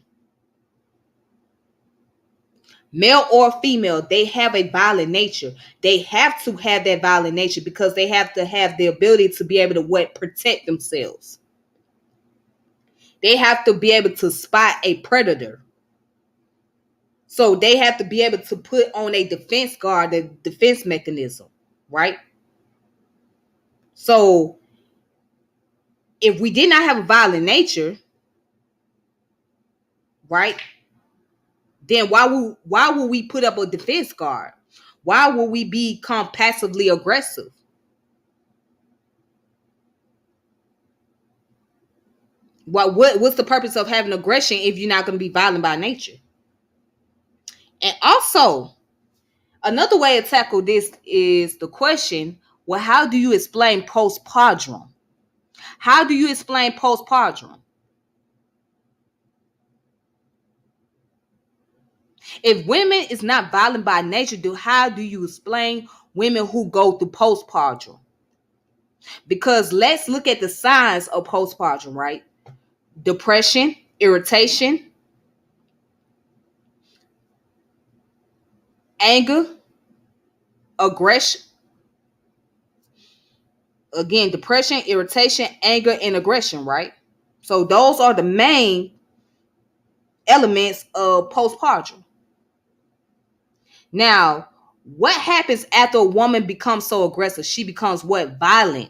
Male or female, they have a violent nature. They have to have that violent nature because they have to have the ability to be able to protect themselves. They have to be able to spot a predator. So they have to be able to put on a defense guard, a defense mechanism, right? So if we did not have a violent nature, right, then why would we put up a defense guard? Why would we become passively aggressive? What's the purpose of having aggression if you're not going to be violent by nature? And also, another way to tackle this is the question, well, how do you explain postpartum? How do you explain postpartum? If women is not violent by nature, how do you explain women who go through postpartum? Because let's look at the signs of postpartum, right? Depression, irritation, anger, aggression, again, depression, irritation, anger, and aggression, right? So those are the main elements of postpartum. Now, what happens after a woman becomes so aggressive? She becomes what? Violent.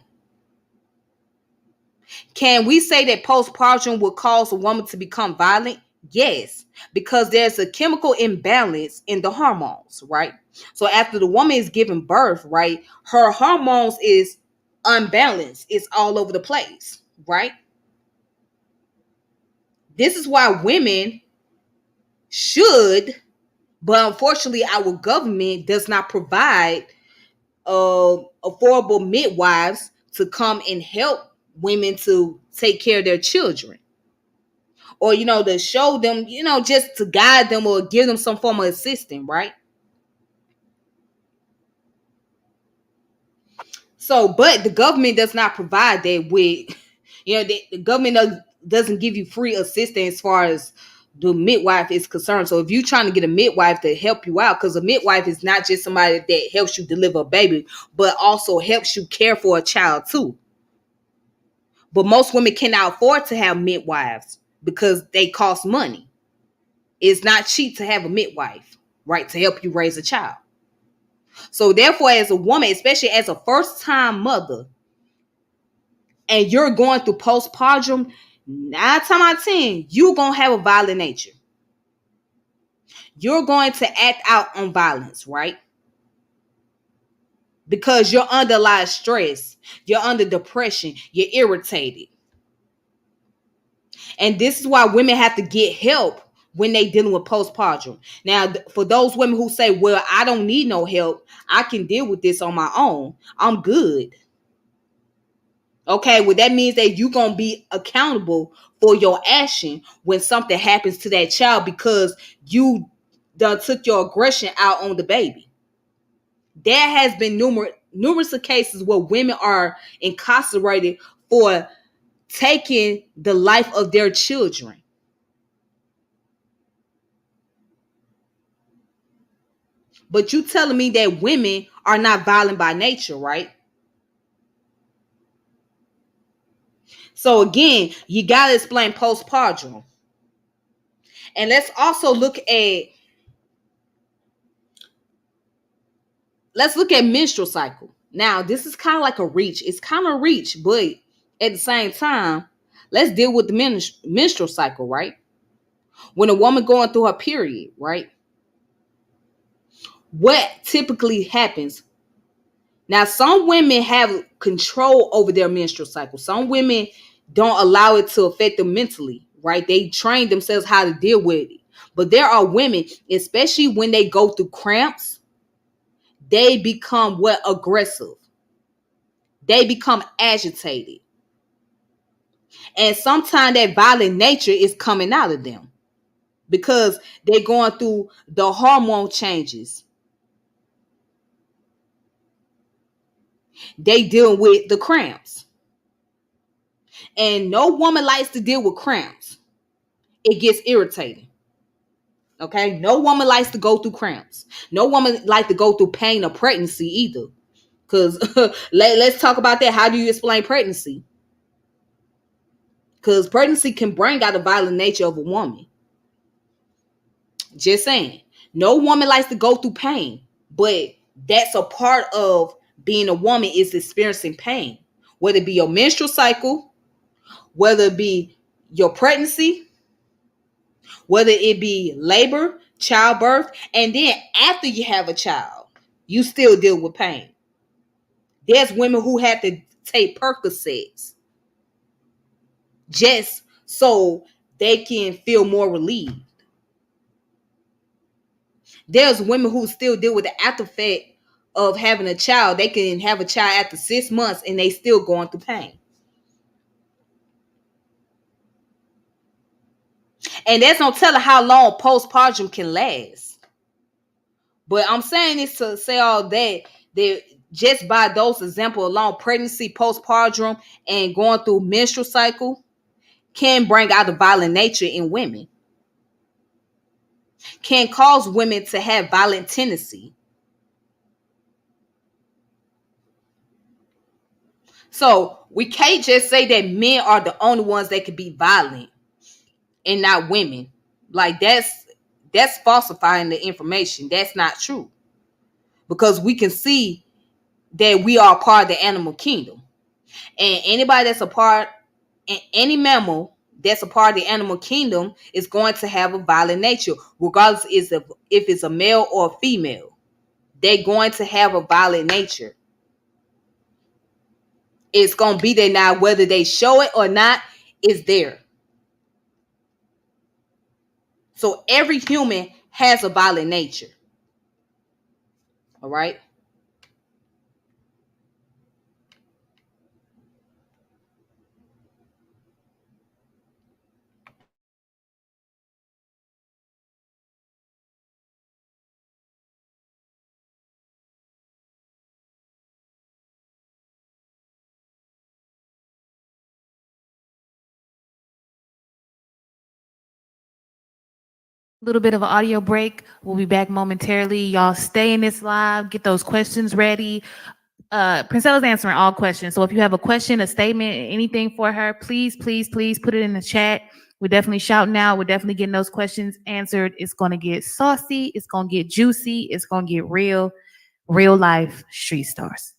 Can we say that postpartum will cause a woman to become violent? Yes, because there's a chemical imbalance in the hormones, right? So after the woman is giving birth, right, her hormones is unbalanced. It's all over the place, right? This is why women should, but unfortunately our government does not provide affordable midwives to come and help women to take care of their children, or to show them, just to guide them or give them some form of assistance, right? So but the government does not provide that with, the government doesn't give you free assistance as far as the midwife is concerned. So if you're trying to get a midwife to help you out, because a midwife is not just somebody that helps you deliver a baby, but also helps you care for a child too. But most women cannot afford to have midwives because they cost money. It's not cheap to have a midwife, right, to help you raise a child. So therefore, as a woman, especially as a first-time mother, and you're going through postpartum, 9 times out of 10, you're going to have a violent nature. You're going to act out on violence, right? Because you're under a lot of stress. You're under depression. You're irritated. And this is why women have to get help when they dealing with postpartum. Now, for those women who say, well, I don't need no help, I can deal with this on my own, I'm good. Okay, well, that means that you're going to be accountable for your action when something happens to that child because you done took your aggression out on the baby. There has been numerous of cases where women are incarcerated for taking the life of their children. But you telling me that women are not violent by nature, right? So again, you got to explain postpartum. And let's also look at menstrual cycle. Now, this is kind of like a reach. It's kind of a reach, but at the same time, let's deal with the menstrual cycle, right? When a woman going through her period, right? What typically happens? Now, some women have control over their menstrual cycle. Some women don't allow it to affect them mentally, right? They train themselves how to deal with it. But there are women, especially when they go through cramps, they become aggressive. They become agitated. And sometimes that violent nature is coming out of them because they're going through the hormone changes. They deal with the cramps. And no woman likes to deal with cramps. It gets irritating. Okay? No woman likes to go through cramps. No woman likes to go through pain of pregnancy either. Because let's talk about that. How do you explain pregnancy? Because pregnancy can bring out the violent nature of a woman. Just saying. No woman likes to go through pain. But that's a part of being a woman, is experiencing pain. Whether it be your menstrual cycle, whether it be your pregnancy, whether it be labor, childbirth, and then after you have a child, you still deal with pain. There's women who have to take Percocets just so they can feel more relieved. There's women who still deal with the after effect of having a child. They can have a child after 6 months and they still going through pain. And that's no telling how long postpartum can last. But I'm saying this to say all that just by those examples alone, pregnancy, postpartum, and going through menstrual cycle can bring out the violent nature in women. can cause women to have violent tendency. So we can't just say that men are the only ones that can be violent and not women. Like that's falsifying the information. That's not true. Because we can see that we are part of the animal kingdom. And anybody that's a part, any mammal that's a part of the animal kingdom is going to have a violent nature, regardless if it's a male or a female. They're going to have a violent nature. It's going to be there now, whether they show it or not, it's there. So every human has a violent nature. All right. Little bit of an audio break. We'll be back momentarily. Y'all stay in this live. Get those questions ready. Princella's answering all questions. So if you have a question, a statement, anything for her, please put it in the chat. We're definitely shouting out. We're definitely getting those questions answered. It's going to get saucy. It's going to get juicy. It's going to get real life street stars.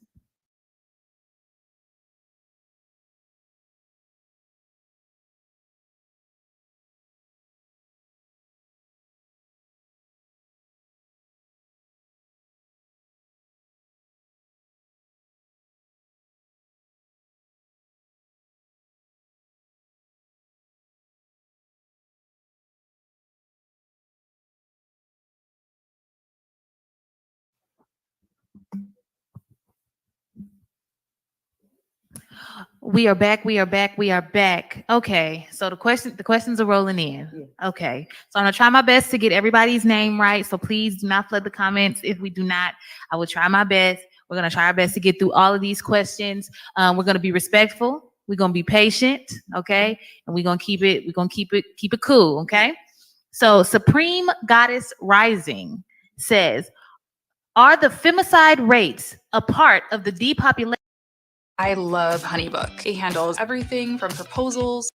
We are back. Okay, so the questions are rolling in. Okay, so I'm gonna try my best to get everybody's name right. So please do not flood the comments. If we do not, I will try my best. We're gonna try our best to get through all of these questions. We're gonna be respectful. We're gonna be patient. Okay, and we're gonna keep it cool. Okay. So Supreme Goddess Rising says, are the femicide rates a part of the depopulation? I love HoneyBook. It handles everything from proposals.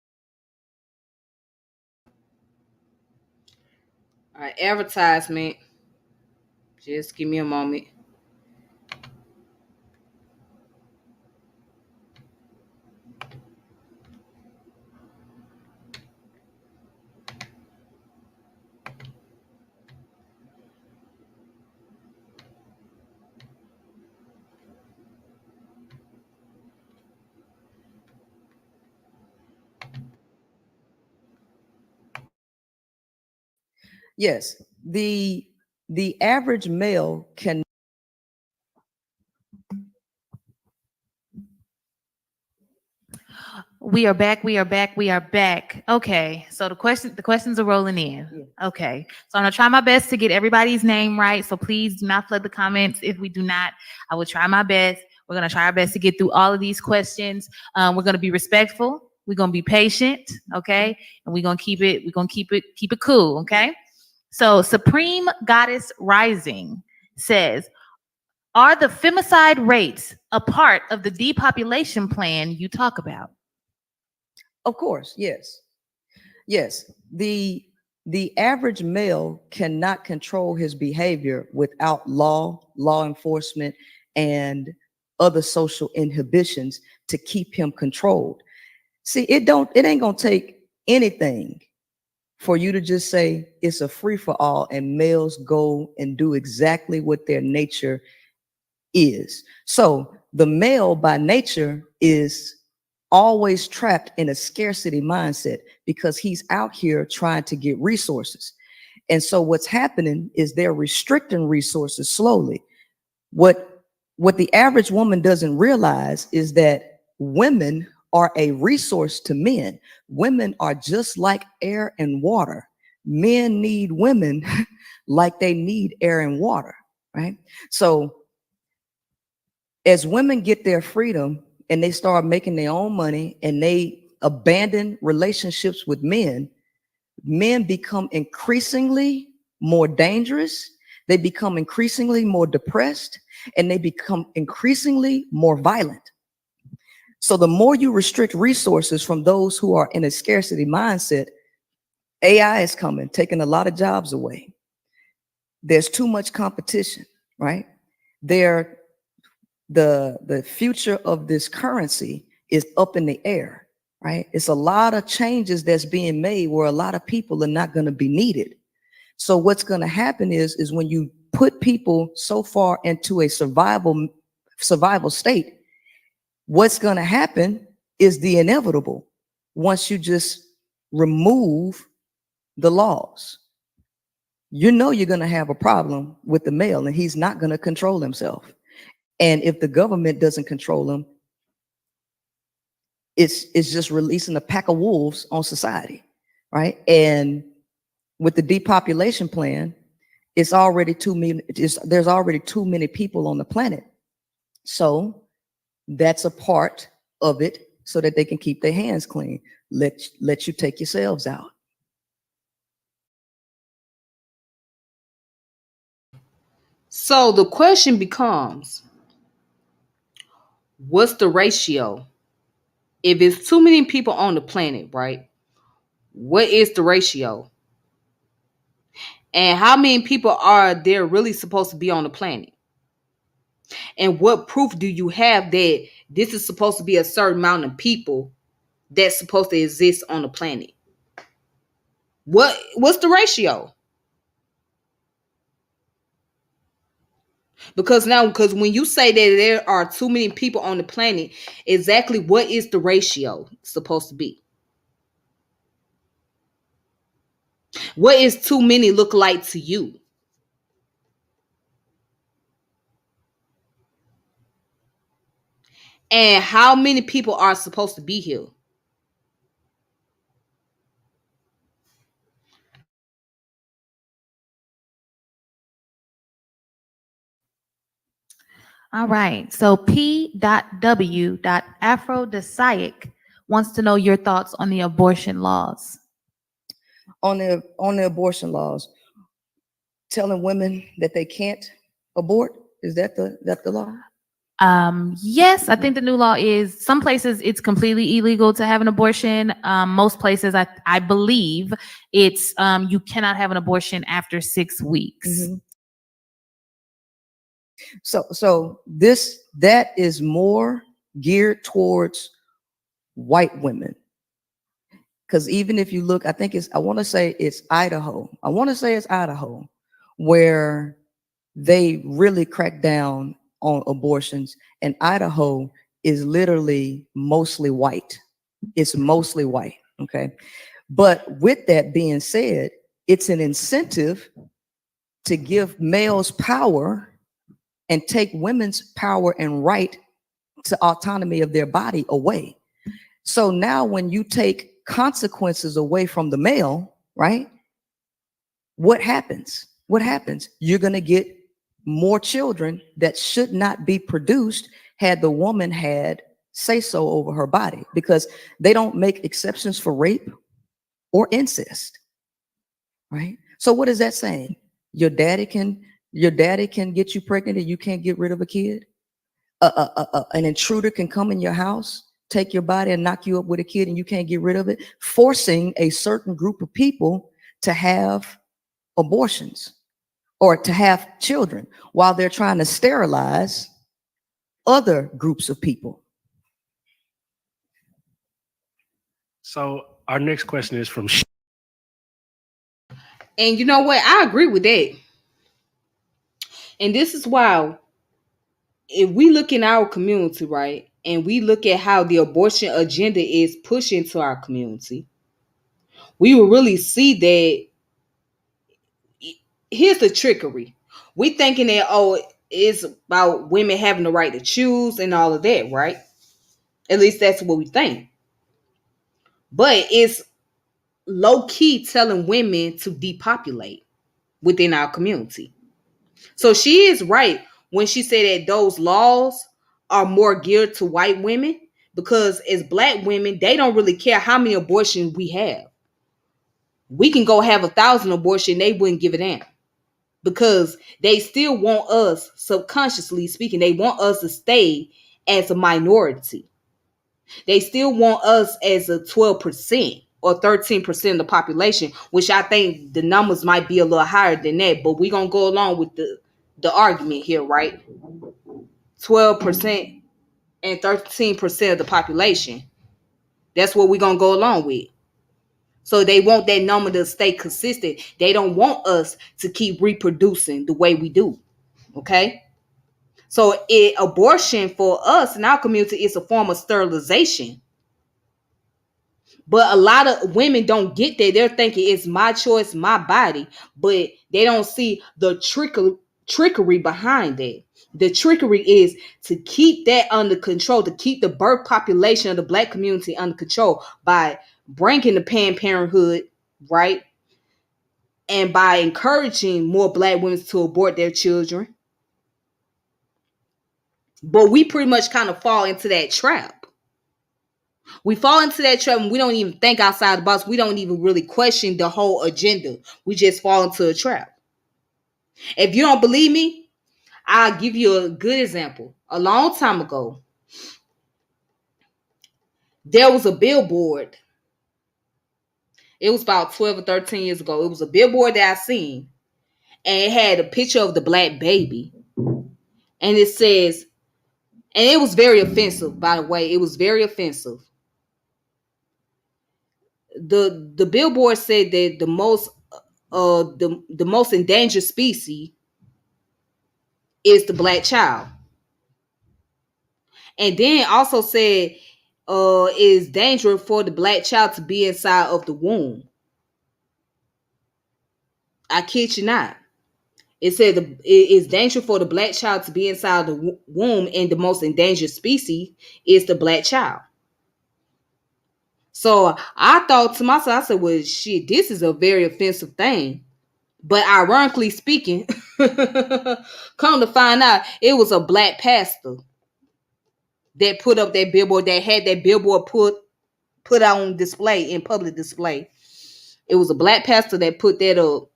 All right, advertisement. Just give me a moment. Yes, the average male can. We are back. Okay, so the questions are rolling in. Okay, so I'm gonna try my best to get everybody's name right. So please do not flood the comments. If we do not, I will try my best. We're gonna try our best to get through all of these questions. We're gonna be respectful. We're gonna be patient. Okay, and we're gonna keep it cool. Okay. So Supreme Goddess Rising says, are the femicide rates a part of the depopulation plan you talk about? Of course, yes. Yes, the average male cannot control his behavior without law enforcement, and other social inhibitions to keep him controlled. See, it ain't gonna take anything for you to just say it's a free-for-all and males go and do exactly what their nature is. So the male by nature is always trapped in a scarcity mindset because he's out here trying to get resources. And so what's happening is they're restricting resources slowly. What the average woman doesn't realize is that women are a resource to men. Women are just like air and water. Men need women like they need air and water, right? So as women get their freedom and they start making their own money and they abandon relationships with men, men become increasingly more dangerous, they become increasingly more depressed, and they become increasingly more violent. So the more you restrict resources from those who are in a scarcity mindset, AI is coming, taking a lot of jobs away. There's too much competition, right? The future of this currency is up in the air, right? It's a lot of changes that's being made where a lot of people are not going to be needed. So what's going to happen is when you put people so far into a survival state, what's going to happen is the inevitable. Once you just remove the laws, you know you're going to have a problem with the male, and he's not going to control himself. And if the government doesn't control him, it's just releasing a pack of wolves on society, right? And with the depopulation plan, it's already there's already too many people on the planet. So that's a part of it, so that they can keep their hands clean. Let you take yourselves out. So the question becomes, what's the ratio? If it's too many people on the planet, right? What is the ratio? And how many people are there really supposed to be on the planet? And what proof do you have that this is supposed to be a certain amount of people that's supposed to exist on the planet? What's the ratio? Because when you say that there are too many people on the planet, exactly what is the ratio supposed to be? What is too many look like to you? And how many people are supposed to be here? All right. So P.W.Aphrodisiac wants to know your thoughts on the abortion laws. On the abortion laws, telling women that they can't abort, is that the law? Yes, I think the new law is, some places it's completely illegal to have an abortion. Most places, I believe it's you cannot have an abortion after 6 weeks. Mm-hmm. So that is more geared towards white women. Because even if you look, I want to say it's Idaho, where they really crack down on abortions. And Idaho is literally mostly white. It's mostly white, okay? But with that being said, it's an incentive to give males power and take women's power and right to autonomy of their body away. So now when you take consequences away from the male, right? What happens? You're going to get more children that should not be produced had the woman had say so over her body, because they don't make exceptions for rape or incest, right? So what is that saying? Your daddy can get you pregnant and you can't get rid of a kid? An intruder can come in your house, take your body and knock you up with a kid and you can't get rid of it, forcing a certain group of people to have abortions or to have children while they're trying to sterilize other groups of people. So our next question is from And you know what? I agree with that. And this is why, if we look in our community, right, and we look at how the abortion agenda is pushed into our community, we will really see that here's the trickery. We thinking that, it's about women having the right to choose and all of that, right? At least that's what we think. But it's low-key telling women to depopulate within our community. So she is right when she said that those laws are more geared to white women, because as black women, they don't really care how many abortions we have. We can go have 1,000 abortions, they wouldn't give a damn. because they still want us, subconsciously speaking, they want us to stay as a minority. They still want us as a 12% or 13% of the population, which I think the numbers might be a little higher than that, but we're going to go along with the argument here, right? 12% and 13% of the population. That's what we're going to go along with. So they want that number to stay consistent. They don't want us to keep reproducing the way we do. Okay? So abortion for us in our community is a form of sterilization. But a lot of women don't get that. They're thinking it's my choice, my body. But they don't see the trickery behind that. The trickery is to keep that under control, to keep the birth population of the Black community under control by bringing the Planned Parenthood, right? And by encouraging more Black women to abort their children. But we pretty much kind of fall into that trap. We fall into that trap and we don't even think outside the box. We don't even really question the whole agenda. We just fall into a trap. If you don't believe me, I'll give you a good example. A long time ago, there was a billboard. It was about 12 or 13 years ago. It was a billboard that I seen. And it had a picture of the Black baby. And it says, and it was very offensive, by the way. It was very offensive. The billboard said that the most endangered species is the Black child. And then also said it's dangerous for the Black child to be inside of the womb. I kid you not. It said it is dangerous for the Black child to be inside the womb, and the most endangered species is the Black child. So I thought to myself, I said, well, shit, this is a very offensive thing. But ironically speaking, come to find out, it was a Black pastor that put up that billboard, that had that billboard put on display, in public display. It was a Black pastor that put that up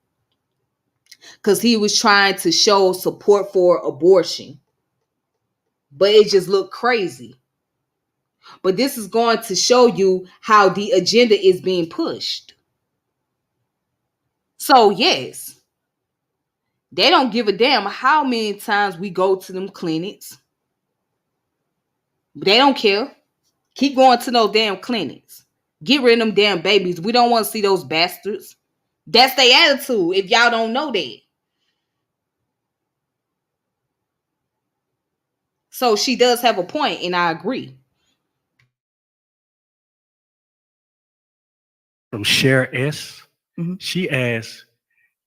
because he was trying to show support for abortion. But it just looked crazy. But this is going to show you how the agenda is being pushed. So yes, they don't give a damn how many times we go to them clinics. They don't care. Keep going to those damn clinics. Get rid of them damn babies. We don't want to see those bastards. That's their attitude, if y'all don't know that. So she does have a point, and I agree. From Cher S. She asked,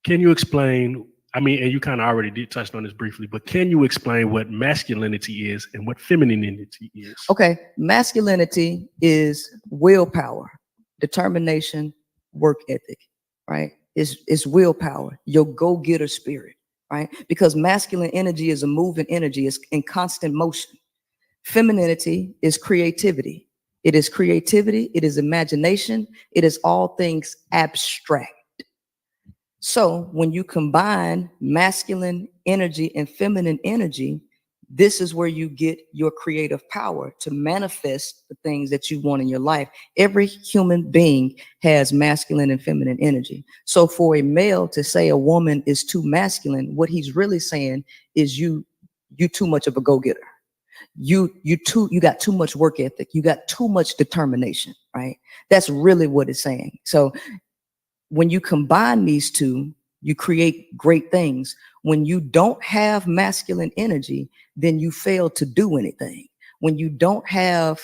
can you explain, I mean, and you kind of already did touch on this briefly, but can you explain what masculinity is and what femininity is? Okay, masculinity is willpower, determination, work ethic, right? It's willpower, your go-getter spirit, right? Because masculine energy is a moving energy, it's in constant motion. Femininity is creativity. It is creativity, it is imagination, it is all things abstract. So when you combine masculine energy and feminine energy, this is where you get your creative power to manifest the things that you want in your life. Every human being has masculine and feminine energy. So for a male to say a woman is too masculine, what he's really saying is you too much of a go-getter. You got too much work ethic. You got too much determination, right? That's really what it's saying. So when you combine these two, you create great things. When you don't have masculine energy, then you fail to do anything. When you don't have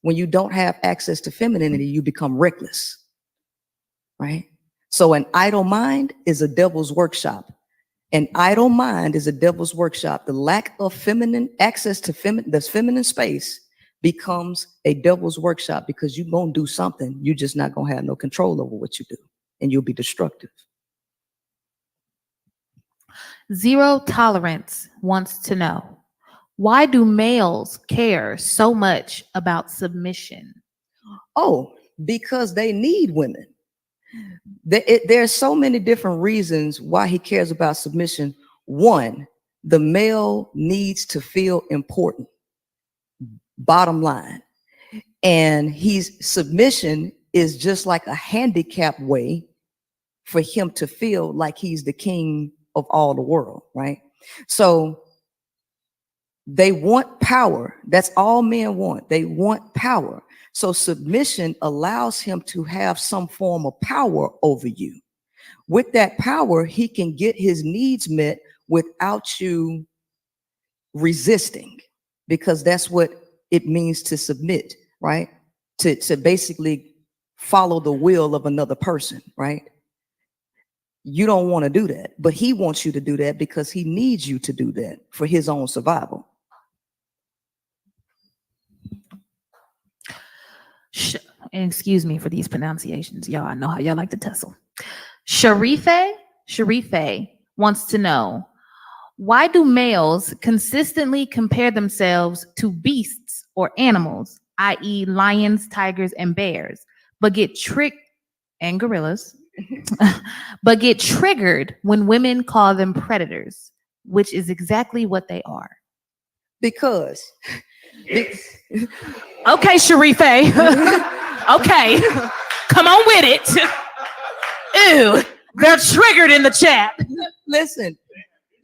access to femininity, you become reckless, right? So an idle mind is a devil's workshop. An idle mind is a devil's workshop. The lack of feminine access to the feminine space becomes a devil's workshop, because you're going to do something. You're just not going to have no control over what you do, and you'll be destructive. Zero Tolerance wants to know, why do males care so much about submission? Oh, because they need women. There's so many different reasons why he cares about submission. One, the male needs to feel important, bottom line. And submission is just like a handicap way for him to feel like he's the king of all the world, right? So they want power. That's all men want. They want power. So submission allows him to have some form of power over you. With that power, he can get his needs met without you resisting, because that's what it means to submit, right? To basically follow the will of another person, right? You don't want to do that, but he wants you to do that because he needs you to do that for his own survival. And excuse me for these pronunciations, y'all. I know how y'all like to tussle. Sharife wants to know, why do males consistently compare themselves to beasts or animals, i.e. lions, tigers, and bears, but get tricked, and gorillas, but get triggered when women call them predators, which is exactly what they are? Because okay, Sharife. Okay, come on with it. Ew, they're triggered in the chat. Listen.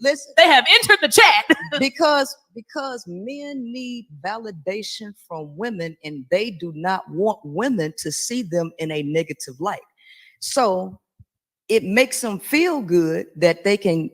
They have entered the chat. because men need validation from women, and they do not want women to see them in a negative light. So it makes them feel good that they can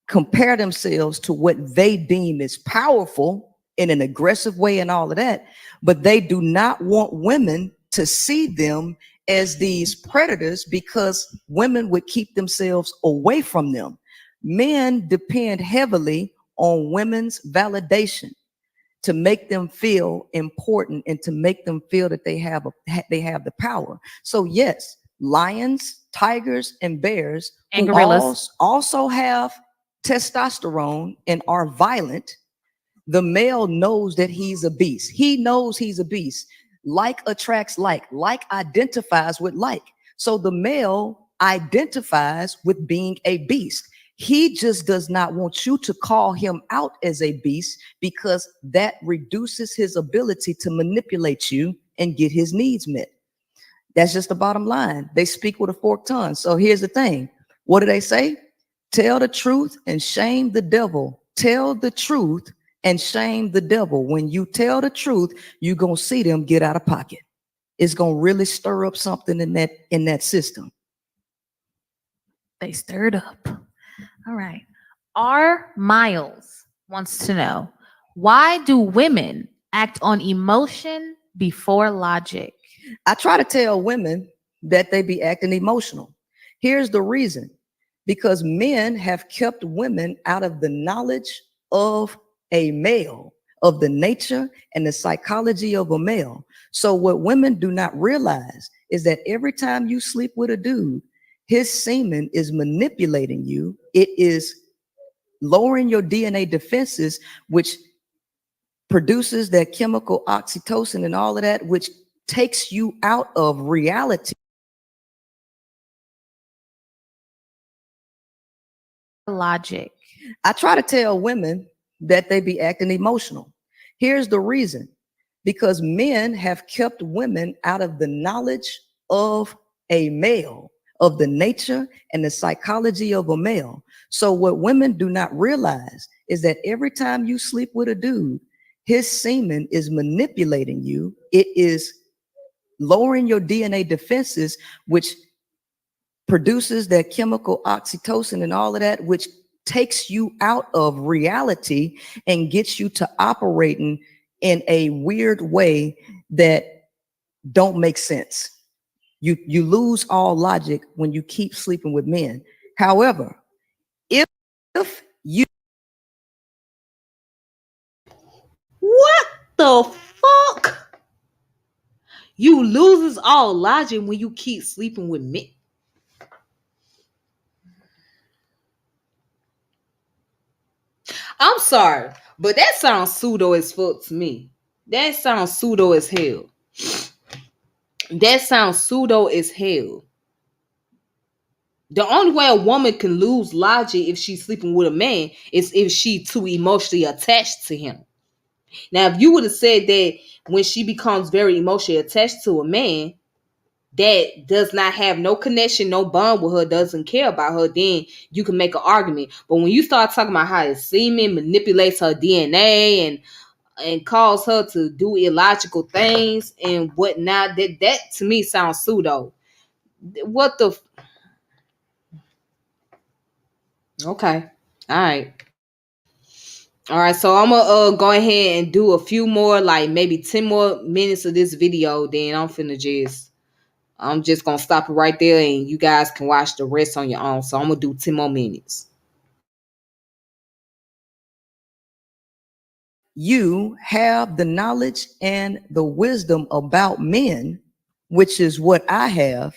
compare themselves to what they deem is powerful in an aggressive way and all of that, but they do not want women to see them as these predators, because women would keep themselves away from them. Men depend heavily on women's validation to make them feel important and to make them feel that they have the power. So yes, lions, tigers, and bears and gorillas also have testosterone and are violent. The male knows that he's a beast. He knows he's a beast. Like attracts like identifies with like. So the male identifies with being a beast. He just does not want you to call him out as a beast, because that reduces his ability to manipulate you and get his needs met. That's just the bottom line. They speak with a forked tongue. So here's the thing. What do they say? Tell the truth and shame the devil. Tell the truth and shame the devil. When you tell the truth, you're going to see them get out of pocket. It's going to really stir up something in that system. They stirred up. All right. R. Miles wants to know, why do women act on emotion before logic? I try to tell women that they be acting emotional. Here's the reason. Because men have kept women out of the knowledge of a male, of the nature and the psychology of a male. So what women do not realize is that every time you sleep with a dude, his semen is manipulating you. It is lowering your DNA defenses, which produces that chemical oxytocin and all of that, which takes you out of reality. Logic. I try to tell women that they be acting emotional. Here's the reason. Because men have kept women out of the knowledge of a male, of the nature and the psychology of a male. So what women do not realize is that every time you sleep with a dude, his semen is manipulating you. It is lowering your DNA defenses, which produces that chemical oxytocin and all of that, which takes you out of reality and gets you to operating in a weird way that don't make sense. You lose all logic when you keep sleeping with men. However, if you... What the fuck? You loses all logic when you keep sleeping with me. I'm sorry, but that sounds pseudo as fuck to me. That sounds pseudo as hell. That sounds pseudo as hell. The only way a woman can lose logic if she's sleeping with a man is if she too emotionally attached to him. Now, if you would have said that when she becomes very emotionally attached to a man that does not have no connection, no bond with her, doesn't care about her, then you can make an argument. But when you start talking about how his semen manipulates her DNA and cause her to do illogical things and whatnot, that to me sounds pseudo. What the? Okay, all right. All right, so I'm gonna go ahead and do a few more, like maybe 10 more minutes of this video. Then I'm just gonna stop it right there, and you guys can watch the rest on your own. So I'm gonna do 10 more minutes. You have the knowledge and the wisdom about men, which is what I have.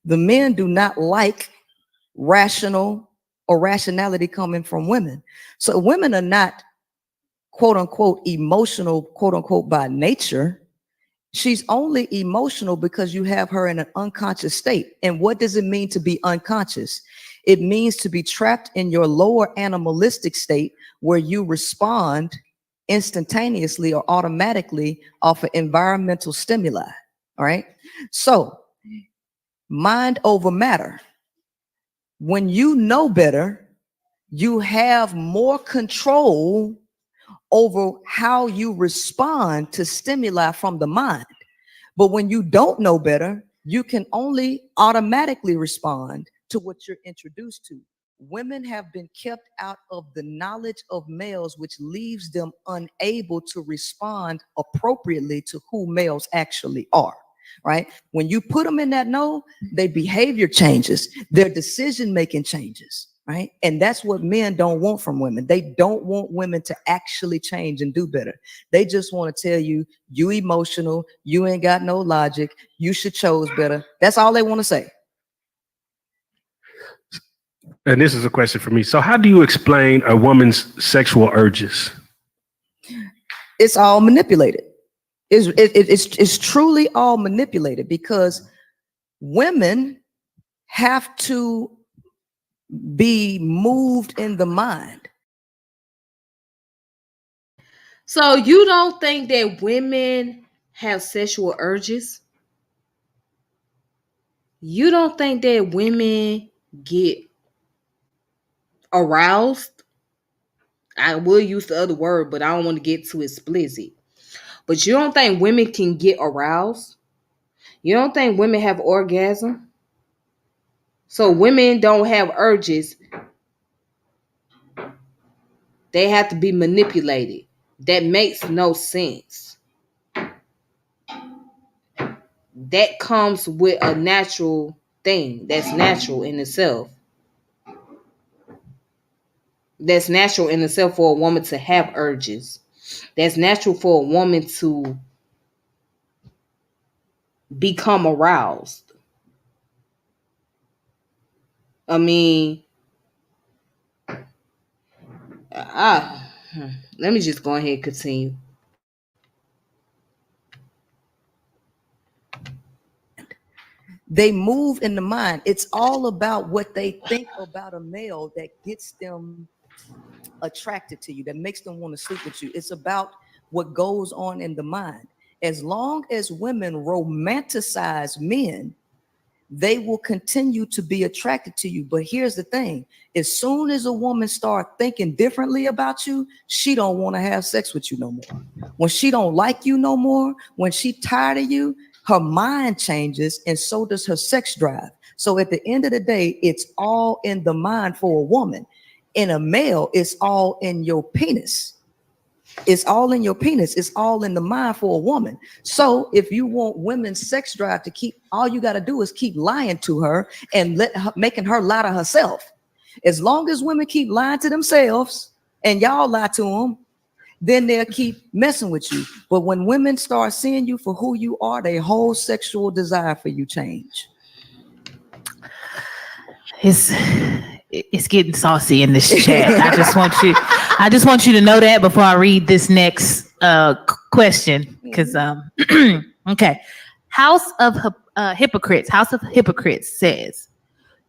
The men do not like rational or rationality coming from women. So women are not, quote unquote, emotional, quote unquote, by nature. She's only emotional because you have her in an unconscious state. And what does it mean to be unconscious? It means to be trapped in your lower animalistic state where you respond instantaneously or automatically off of environmental stimuli. All right. So mind over matter. When you know better, you have more control over how you respond to stimuli from the mind. But when you don't know better, you can only automatically respond to what you're introduced to. Women have been kept out of the knowledge of males, which leaves them unable to respond appropriately to who males actually are. Right? When you put them in that know, their behavior changes, their decision-making changes, right? And that's what men don't want from women. They don't want women to actually change and do better. They just want to tell you, you emotional, you ain't got no logic, you should chose better. That's all they want to say. And this is a question for me. So how do you explain a woman's sexual urges? It's all manipulated. It's truly all manipulated because women have to be moved in the mind. So you don't think that women have sexual urges? You don't think that women get aroused? I will use the other word, but I don't want to get too explicit. But you don't think women can get aroused? You don't think women have orgasm? So women don't have urges. They have to be manipulated. That makes no sense. That comes with a natural thing. That's natural in itself. That's natural in itself for a woman to have urges. That's natural for a woman to become aroused. I mean, let me just go ahead and continue. They move in the mind. It's all about what they think about a male that gets them attracted to you, that makes them want to sleep with you. It's about what goes on in the mind. As long as women romanticize men, they will continue to be attracted to you. But here's the thing. As soon as a woman starts thinking differently about you, she don't want to have sex with you no more. When she don't like you no more, when she tired of you, her mind changes and so does her sex drive. So at the end of the day, it's all in the mind for a woman. In a male, it's all in your penis. It's all in your penis. It's all in the mind for a woman. So if you want women's sex drive to keep, all you got to do is keep lying to her and making her lie to herself. As long as women keep lying to themselves and y'all lie to them, then they'll keep messing with you. But when women start seeing you for who you are, their whole sexual desire for you change. It's getting saucy in this chat. I just want you to know that before I read this next question. Because okay. House of Hypocrites says,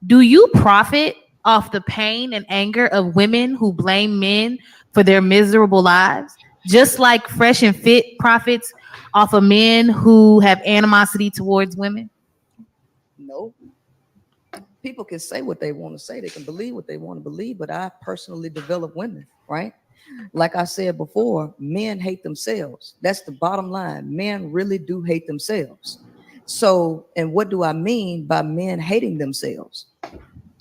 Do you profit off the pain and anger of women who blame men for their miserable lives? Just like Fresh and Fit profits off of men who have animosity towards women? No. People can say what they want to say. They can believe what they want to believe, but I personally develop women, right? Like I said before, men hate themselves. That's the bottom line. Men really do hate themselves. So, and what do I mean by men hating themselves?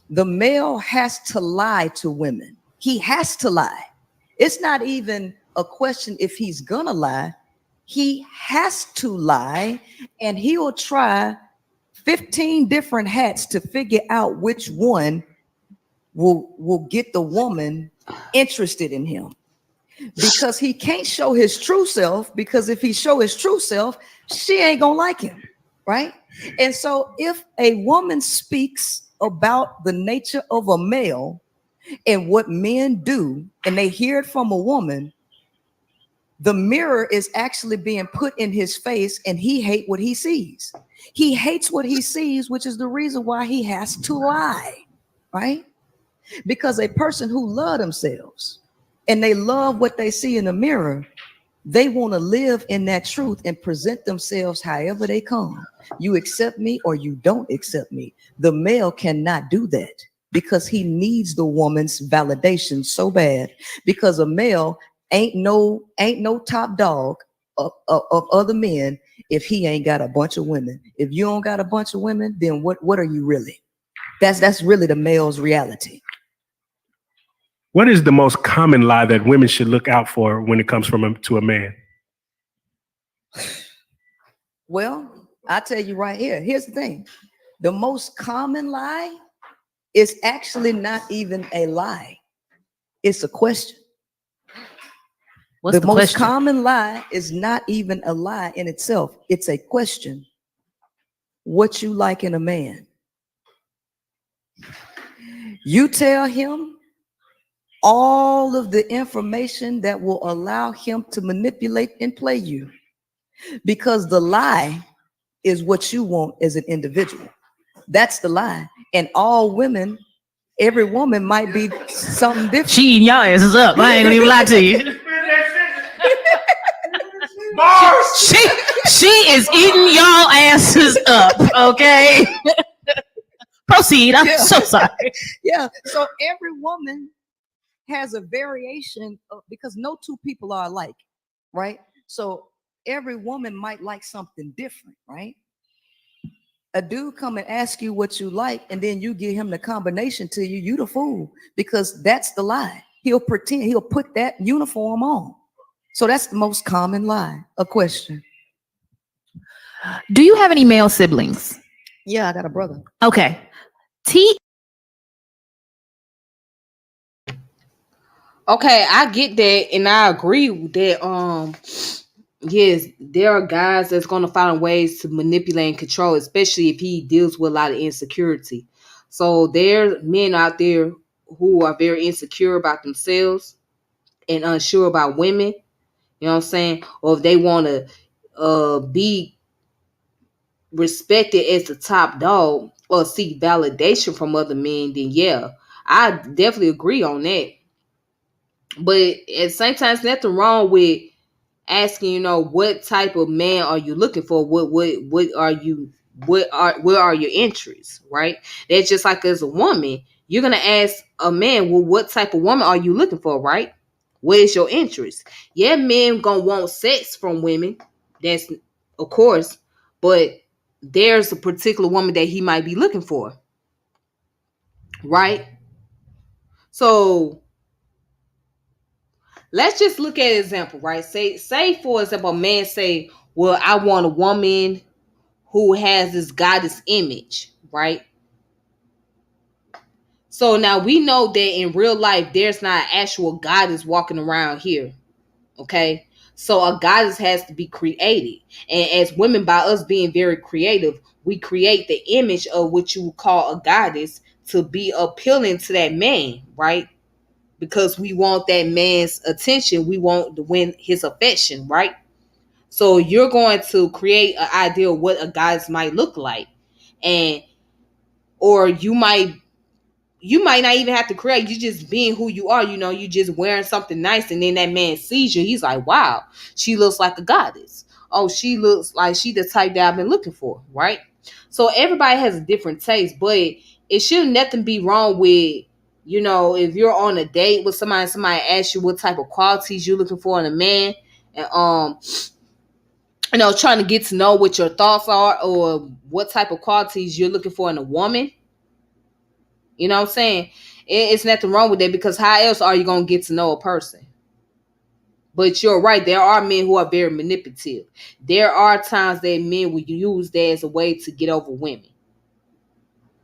The male has to lie to women. He has to lie. It's not even a question if he's gonna lie. He has to lie, and he will try 15 different hats to figure out which one will get the woman interested in him, because he can't show his true self, because if he show his true self, she ain't gonna like him, right? And so if a woman speaks about the nature of a male and what men do, and they hear it from a woman, the mirror is actually being put in his face, and he hates what he sees. He hates what he sees, which is the reason why he has to lie, right? Because a person who loves themselves and they love what they see in the mirror, they want to live in that truth and present themselves however they come. You accept me or you don't accept me. The male cannot do that because he needs the woman's validation so bad, because a male ain't no top dog of other men if he ain't got a bunch of women. If you don't got a bunch of women, then what are you really? That's really the male's reality. What is the most common lie that women should look out for when it comes to a man? Well, I tell you right here. Here's the thing. The most common lie is actually not even a lie. It's a question. What's the most question? common lie is not even a lie in itself. It's a question. What you like in a man? You tell him all of the information that will allow him to manipulate and play you, because the lie is what you want as an individual. That's the lie. And all women, every woman might be something different. She eating y'all asses up. I ain't gonna even lie to you. She is eating y'all asses up, okay? Proceed. I'm so sorry. Yeah. So every woman has a variation of, because no two people are alike, right? So every woman might like something different, right? A dude come and ask you what you like, and then you give him the combination to you, you the fool, because that's the lie. He'll pretend, he'll put that uniform on. So that's the most common lie. A question. Do you have any male siblings? Yeah, I got a brother. Okay. Okay, I get that, and I agree with that. Yes, there are guys that's gonna find ways to manipulate and control, especially if he deals with a lot of insecurity. So there are men out there who are very insecure about themselves and unsure about women. You know what I'm saying? Or if they want to be respected as the top dog or seek validation from other men, then yeah, I definitely agree on that. But at the same time, there's nothing wrong with asking, what type of man are you looking for? What are your interests, right? That's just like as a woman, you're gonna ask a man, well, what type of woman are you looking for, right? What is your interest? Yeah, men gonna want sex from women. That's of course, but there's a particular woman that he might be looking for, right? So let's just look at an example, right? Say for example, a man say, well, I want a woman who has this goddess image, right? So now we know that in real life, there's not an actual goddess walking around here, okay? So a goddess has to be created. And as women, by us being very creative, we create the image of what you would call a goddess to be appealing to that man, right? Because we want that man's attention. We want to win his affection, right? So you're going to create an idea of what a goddess might look like. And or you might not even have to create. You just being who you are. You just wearing something nice, and then that man sees you. He's like, wow, she looks like a goddess. Oh, she looks like she the type that I've been looking for, right? So everybody has a different taste, but it shouldn't nothing be wrong with, if you're on a date with somebody asks you what type of qualities you're looking for in a man, and trying to get to know what your thoughts are or what type of qualities you're looking for in a woman. You know what I'm saying? It's nothing wrong with that, because how else are you going to get to know a person? But you're right. There are men who are very manipulative. There are times that men will use that as a way to get over women.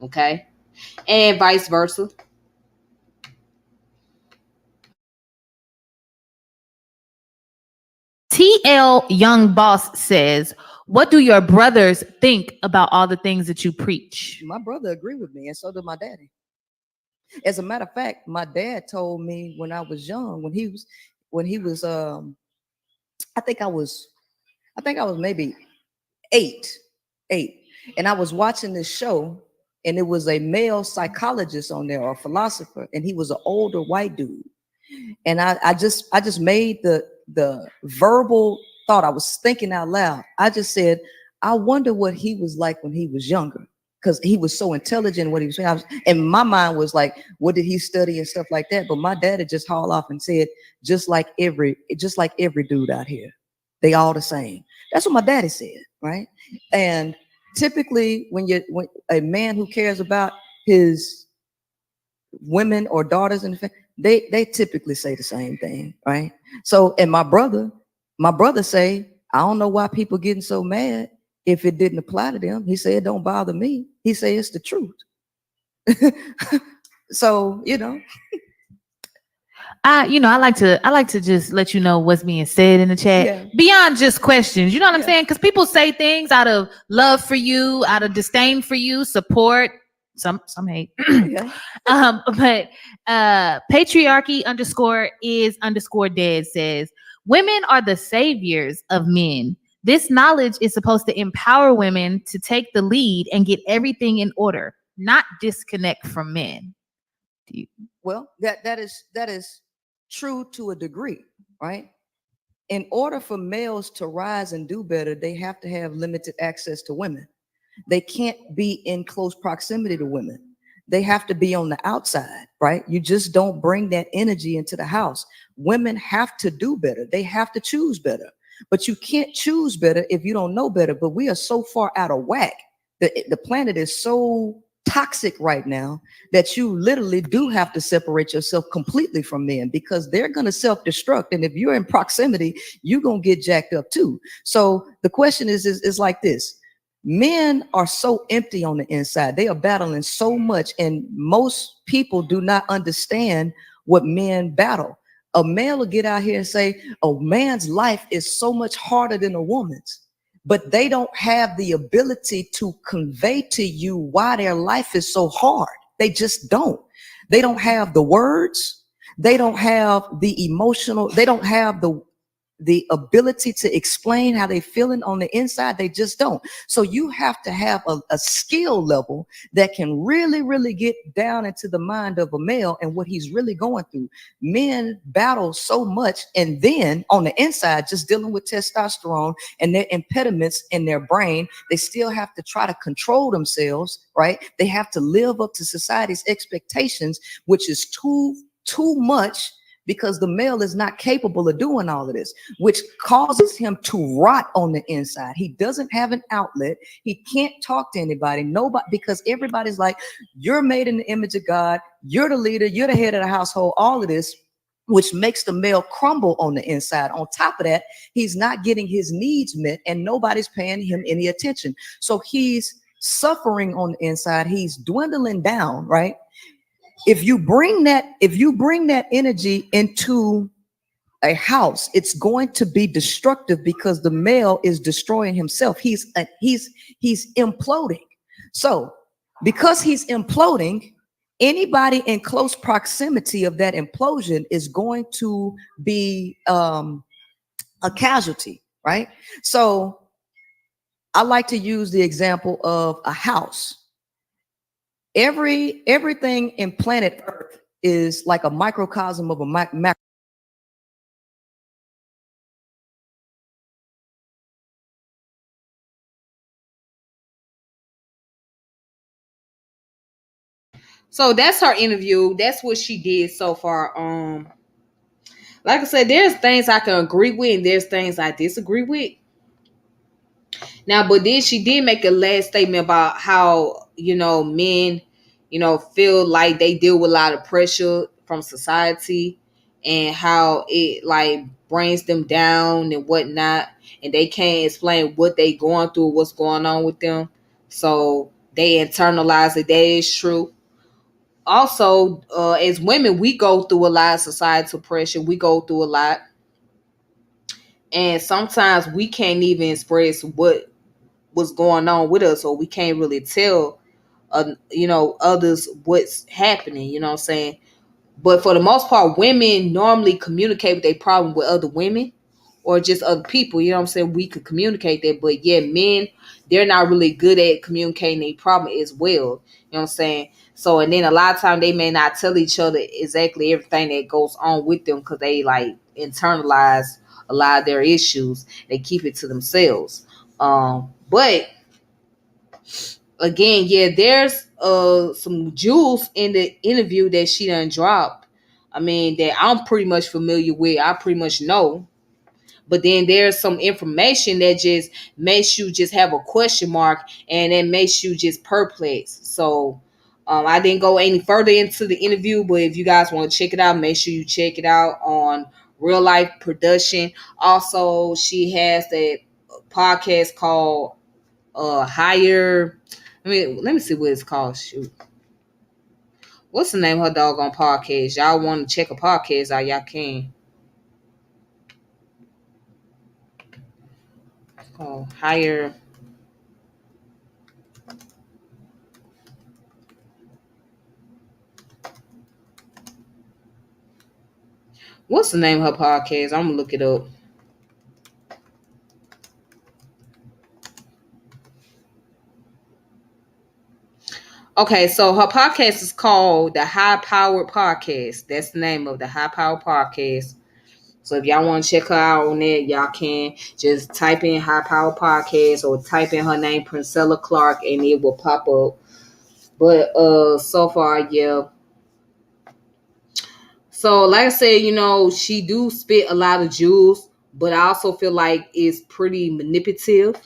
Okay? And vice versa. TL Young Boss says, what do your brothers think about all the things that you preach? My brother agreed with me, and so did my daddy. As a matter of fact, my dad told me when I was young, when he was I think I was maybe eight, and I was watching this show, and it was a male psychologist on there, or philosopher, and he was an older white dude. And I just made the verbal thought. I was thinking out loud. I just said, I wonder what he was like when he was younger, because he was so intelligent. What he was saying, and my mind was like, what did he study and stuff like that? But my dad had just hauled off and said, just like every dude out here, they all the same. That's what my daddy said, right? And typically, when a man who cares about his women or daughters and they typically say the same thing, right? So, and my brother say, I don't know why people getting so mad if it didn't apply to them. He said, it don't bother me. He said, it's the truth. So, I like to just let you know what's being said in the chat beyond just questions. You know what I'm saying? Because people say things out of love for you, out of disdain for you, support, some hate. But patriarchy _is_dead says, women are the saviors of men. This knowledge is supposed to empower women to take the lead and get everything in order, not disconnect from men. Well, that is true to a degree, right? In order for males to rise and do better, they have to have limited access to women. They can't be in close proximity to women. They have to be on the outside, right? You just don't bring that energy into the house. Women have to do better. They have to choose better. But you can't choose better if you don't know better. But we are so far out of whack. The planet is so toxic right now that you literally do have to separate yourself completely from men, because they're going to self-destruct. And if you're in proximity, you're going to get jacked up too. So the question is like this. Men are so empty on the inside. They are battling so much, and most people do not understand what men battle. A male will get out here and say, a man's life is so much harder than a woman's, but they don't have the ability to convey to you why their life is so hard. They just don't. They don't have the words. They don't have the emotional. They don't have the ability to explain how they're feeling on the inside. They just don't. So you have to have a skill level that can really, really get down into the mind of a male and what he's really going through. Men battle so much, and then on the inside, just dealing with testosterone and their impediments in their brain, they still have to try to control themselves, right? They have to live up to society's expectations, which is too much, because the male is not capable of doing all of this, which causes him to rot on the inside. He doesn't have an outlet. He can't talk to anybody, nobody, because everybody's like, you're made in the image of God. You're the leader. You're the head of the household, all of this, which makes the male crumble on the inside. On top of that, he's not getting his needs met, and nobody's paying him any attention. So he's suffering on the inside. He's dwindling down, right? If you bring that energy into a house, it's going to be destructive, because the male is destroying himself. He's imploding. So because he's imploding, anybody in close proximity of that implosion is going to be a casualty, right? So I like to use the example of a house. everything in planet Earth is like a microcosm of a macro. So that's her interview. That's what she did so far. Like I said, there's things I can agree with and there's things I disagree with. Now, but then she did make a last statement about how, men, feel like they deal with a lot of pressure from society and how it like brings them down and whatnot. And they can't explain what they going through, what's going on with them. So they internalize it. That is true. Also, as women, we go through a lot of societal pressure. We go through a lot. And sometimes we can't even express what's going on with us, or we can't really tell others what's happening, you know what I'm saying? But for the most part, women normally communicate with their problem with other women or just other people, you know what I'm saying? We could communicate that, but yeah, men, they're not really good at communicating their problem as well, you know what I'm saying? So, and then a lot of times they may not tell each other exactly everything that goes on with them because they like internalize a lot of their issues. They keep it to themselves. But again, yeah, there's some jewels in the interview that she done dropped. I mean, that I'm pretty much familiar with. I pretty much know. But then there's some information that just makes you just have a question mark and it makes you just perplexed. So I didn't go any further into the interview, but if you guys want to check it out, make sure you check it out on Real Life Production. Also, she has that podcast called Higher. Let me see what it's called. Shoot. What's the name of her doggone podcast? Y'all want to check a podcast out, y'all can. Oh, Higher. What's the name of her podcast? I'm gonna look it up. Okay, so her podcast is called the High Powered Podcast. That's the name of the High Powered Podcast. So if y'all want to check her out on it, y'all can just type in High Power Podcast or type in her name, Princella Clark, and it will pop up. But so far, yeah. So like I said, she do spit a lot of jewels, but I also feel like it's pretty manipulative,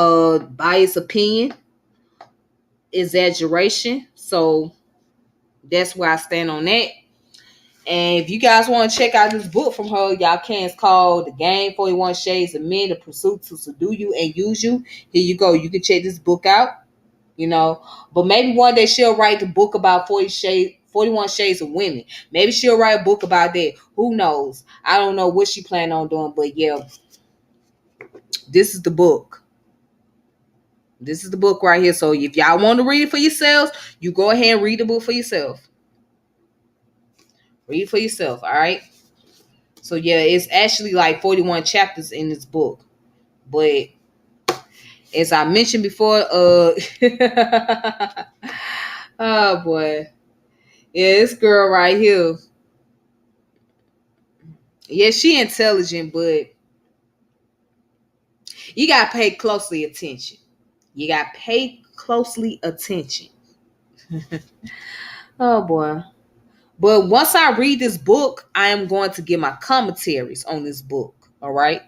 biased opinion, exaggeration. So that's where I stand on that. And if you guys want to check out this book from her, y'all can. It's called The Game 41 Shades of Men, The Pursuit to Subdue You and Use You. Here you go. You can check this book out, But maybe one day she'll write the book about 41 Shades of Women. Maybe she'll write a book about that. Who knows? I don't know what she planned on doing, but yeah, this is the book. This is the book right here. So if y'all want to read it for yourselves, you go ahead and read the book for yourself. Read it for yourself, all right? So yeah, it's actually like 41 chapters in this book. But as I mentioned before, oh boy. Yeah, this girl right here. Yeah, she intelligent, but you gotta pay closely attention. You gotta pay closely attention. Oh boy. But once I read this book, I am going to give my commentaries on this book. All right.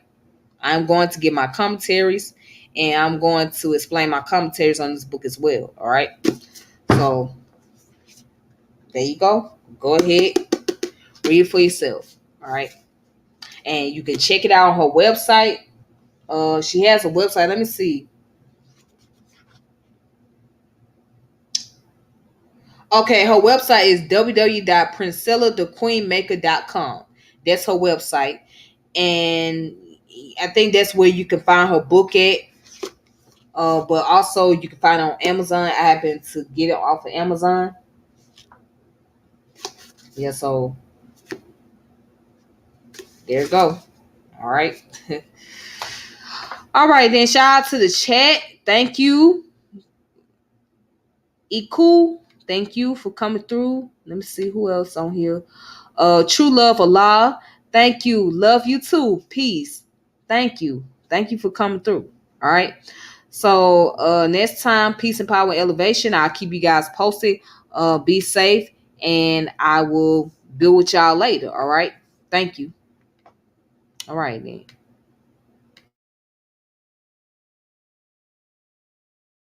I'm going to give my commentaries and I'm going to explain my commentaries on this book as well. All right. So there you go. Go ahead. Read it for yourself. All right. And you can check it out on her website. She has a website. Let me see. Okay, her website is www.princellathequeenmaker.com. That's her website. And I think that's where you can find her book at. But also you can find it on Amazon. I happen to get it off of Amazon. Yeah, so there you go. All right. All right, then shout out to the chat. Thank you. Iku, thank you for coming through. Let me see who else on here. True Love Allah, thank you. Love you too. Peace. Thank you. Thank you for coming through. All right. So next time, peace and power and elevation. I'll keep you guys posted. Be safe, and I will build with y'all later. All right. Thank you. All right, then.